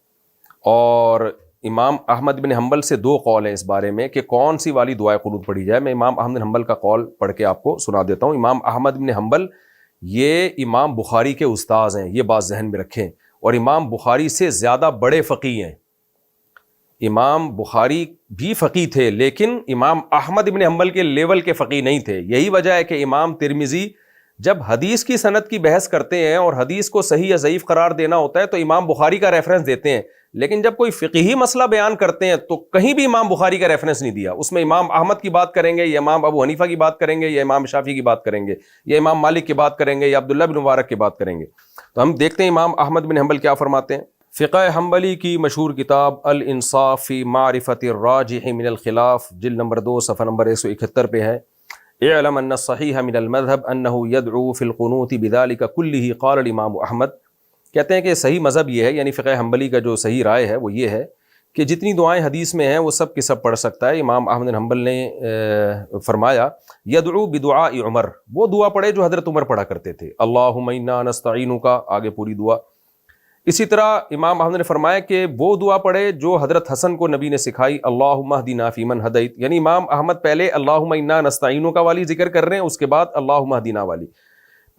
اور امام احمد بن حنبل سے 2 قول ہیں اس بارے میں کہ کون سی والی دعائے قنوت پڑھی جائے. میں امام احمد بن حنبل کا قول پڑھ کے آپ کو سنا دیتا ہوں. امام احمد بن حنبل یہ امام بخاری کے استاذ ہیں, یہ بات ذہن میں رکھیں, اور امام بخاری سے زیادہ بڑے فقیہ ہیں. امام بخاری بھی فقیہ تھے لیکن امام احمد بن حنبل کے لیول کے فقیہ نہیں تھے. یہی وجہ ہے کہ امام ترمذی جب حدیث کی سند کی بحث کرتے ہیں اور حدیث کو صحیح یا ضعیف قرار دینا ہوتا ہے تو امام بخاری کا ریفرنس دیتے ہیں, لیکن جب کوئی فقہی مسئلہ بیان کرتے ہیں تو کہیں بھی امام بخاری کا ریفرنس نہیں دیا. اس میں امام احمد کی بات کریں گے یا امام ابو حنیفہ کی بات کریں گے یا امام شافعی کی بات کریں گے یا امام مالک کی بات کریں گے یا عبداللہ بن مبارک کی بات کریں گے. تو ہم دیکھتے ہیں امام احمد بن حنبل کیا فرماتے ہیں. فقہ حنبلی کی مشہور کتاب الانصاف فی معرفت الراجح من الخلاف جلد نمبر 2 صفحہ نمبر 171 پہ ہے اعلم ان الصحیح من المذہب انہ یدعو فی القنوت بذلک کلہ قال الامام احمد. کہتے ہیں کہ صحیح مذہب یہ ہے, یعنی فقہ حنبلی کا جو صحیح رائے ہے وہ یہ ہے کہ جتنی دعائیں حدیث میں ہیں وہ سب کی سب پڑھ سکتا ہے. امام احمد بن حنبل نے فرمایا یدعو بدعاء عمر, وہ دعا پڑھے جو حضرت عمر پڑھا کرتے تھے, اللہم انا نستعینک, آگے پوری دعا. اسی طرح امام احمد نے فرمایا کہ وہ دعا پڑھے جو حضرت حسن کو نبی نے سکھائی, اللہم اہدنا فیمن ہدیت. یعنی امام احمد پہلے اللہم انا نستعینک والی ذکر کر رہے ہیں, اس کے بعد اللہم اہدنا والی.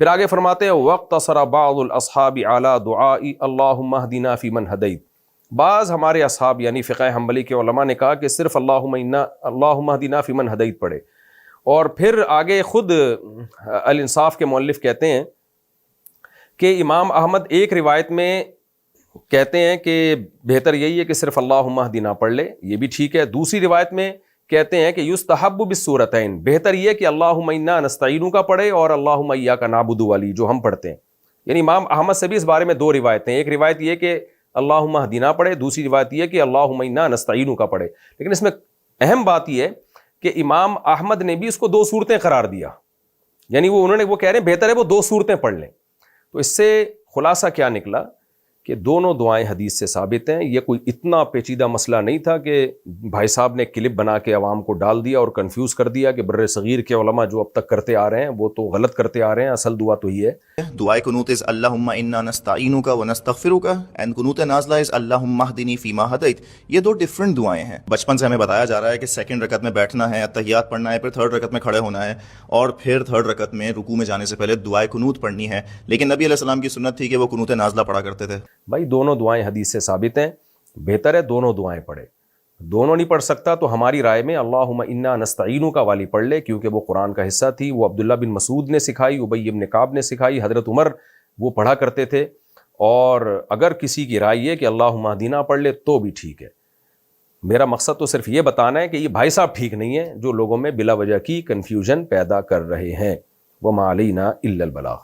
پھر آگے فرماتے ہیں واقتصر بعض الاصحاب علی دعاء اللہم اہدنا فیمن ہدیت. بعض ہمارے اصحاب یعنی فقہ حنبلی کے علماء نے کہا کہ صرف اللہم اہدنا فیمن ہدیت پڑھے. اور پھر آگے خود الانصاف کے مؤلف کہتے ہیں کہ امام احمد ایک روایت میں کہتے ہیں کہ بہتر یہی ہے کہ صرف اللہم اہدنا پڑھ لے, یہ بھی ٹھیک ہے. دوسری روایت میں کہتے ہیں کہ یستحب بالصورتین, بہتر یہ کہ اللہم انا نستعینک کا پڑھے اور اللہم ایاک نعبد والی جو ہم پڑھتے ہیں. یعنی امام احمد سے بھی اس بارے میں 2 روایتیں, ایک روایت یہ کہ اللہم اہدنا پڑھے, دوسری روایت یہ کہ اللہم انا نستعینک کا پڑھے. لیکن اس میں اہم بات یہ ہے کہ امام احمد نے بھی اس کو 2 صورتیں قرار دیا, یعنی وہ کہہ رہے ہیں بہتر ہے وہ 2 صورتیں پڑھ لیں. تو اس سے خلاصہ کیا نکلا کہ دونوں دعائیں حدیث سے ثابت ہیں. یہ کوئی اتنا پیچیدہ مسئلہ نہیں تھا کہ بھائی صاحب نے کلپ بنا کے عوام کو ڈال دیا اور کنفیوز کر دیا کہ بر صغیر کے علماء جو اب تک کرتے آ رہے ہیں وہ تو غلط کرتے آ رہے ہیں. اصل دعا تو ہی ہے دعائے قنوت از اللہم انا نستعینک و نستغفرک, اینڈ قنوت نازلہ از اللہم اہدنی فیما ہدیت. یہ 2 ڈفرنٹ دعائیں ہیں. بچپن سے ہمیں بتایا جا رہا ہے کہ 2nd رکعت میں بیٹھنا ہے, اتحیات پڑھنا ہے, پھر 3rd رکعت میں کھڑے ہونا ہے, اور پھر 3rd رکعت میں رکوع میں جانے سے پہلے دعائے قنوت پڑھنی ہے. لیکن نبی علیہ السلام کی سنت تھی کہ وہ قنوت نازلہ پڑھا کرتے تھے. بھائی دونوں دعائیں حدیث سے ثابت ہیں, بہتر ہے دونوں دعائیں پڑھے. دونوں نہیں پڑھ سکتا تو ہماری رائے میں اللہم انا نستعینک والی پڑھ لے, کیونکہ وہ قرآن کا حصہ تھی, وہ عبداللہ بن مسعود نے سکھائی, ابی بن کعب نے سکھائی, حضرت عمر وہ پڑھا کرتے تھے. اور اگر کسی کی رائے یہ کہ اللہم اہدنا پڑھ لے تو بھی ٹھیک ہے. میرا مقصد تو صرف یہ بتانا ہے کہ یہ بھائی صاحب ٹھیک نہیں ہے جو لوگوں میں بلا وجہ کی کنفیوژن پیدا کر رہے ہیں. وما علینا الا البلاغ.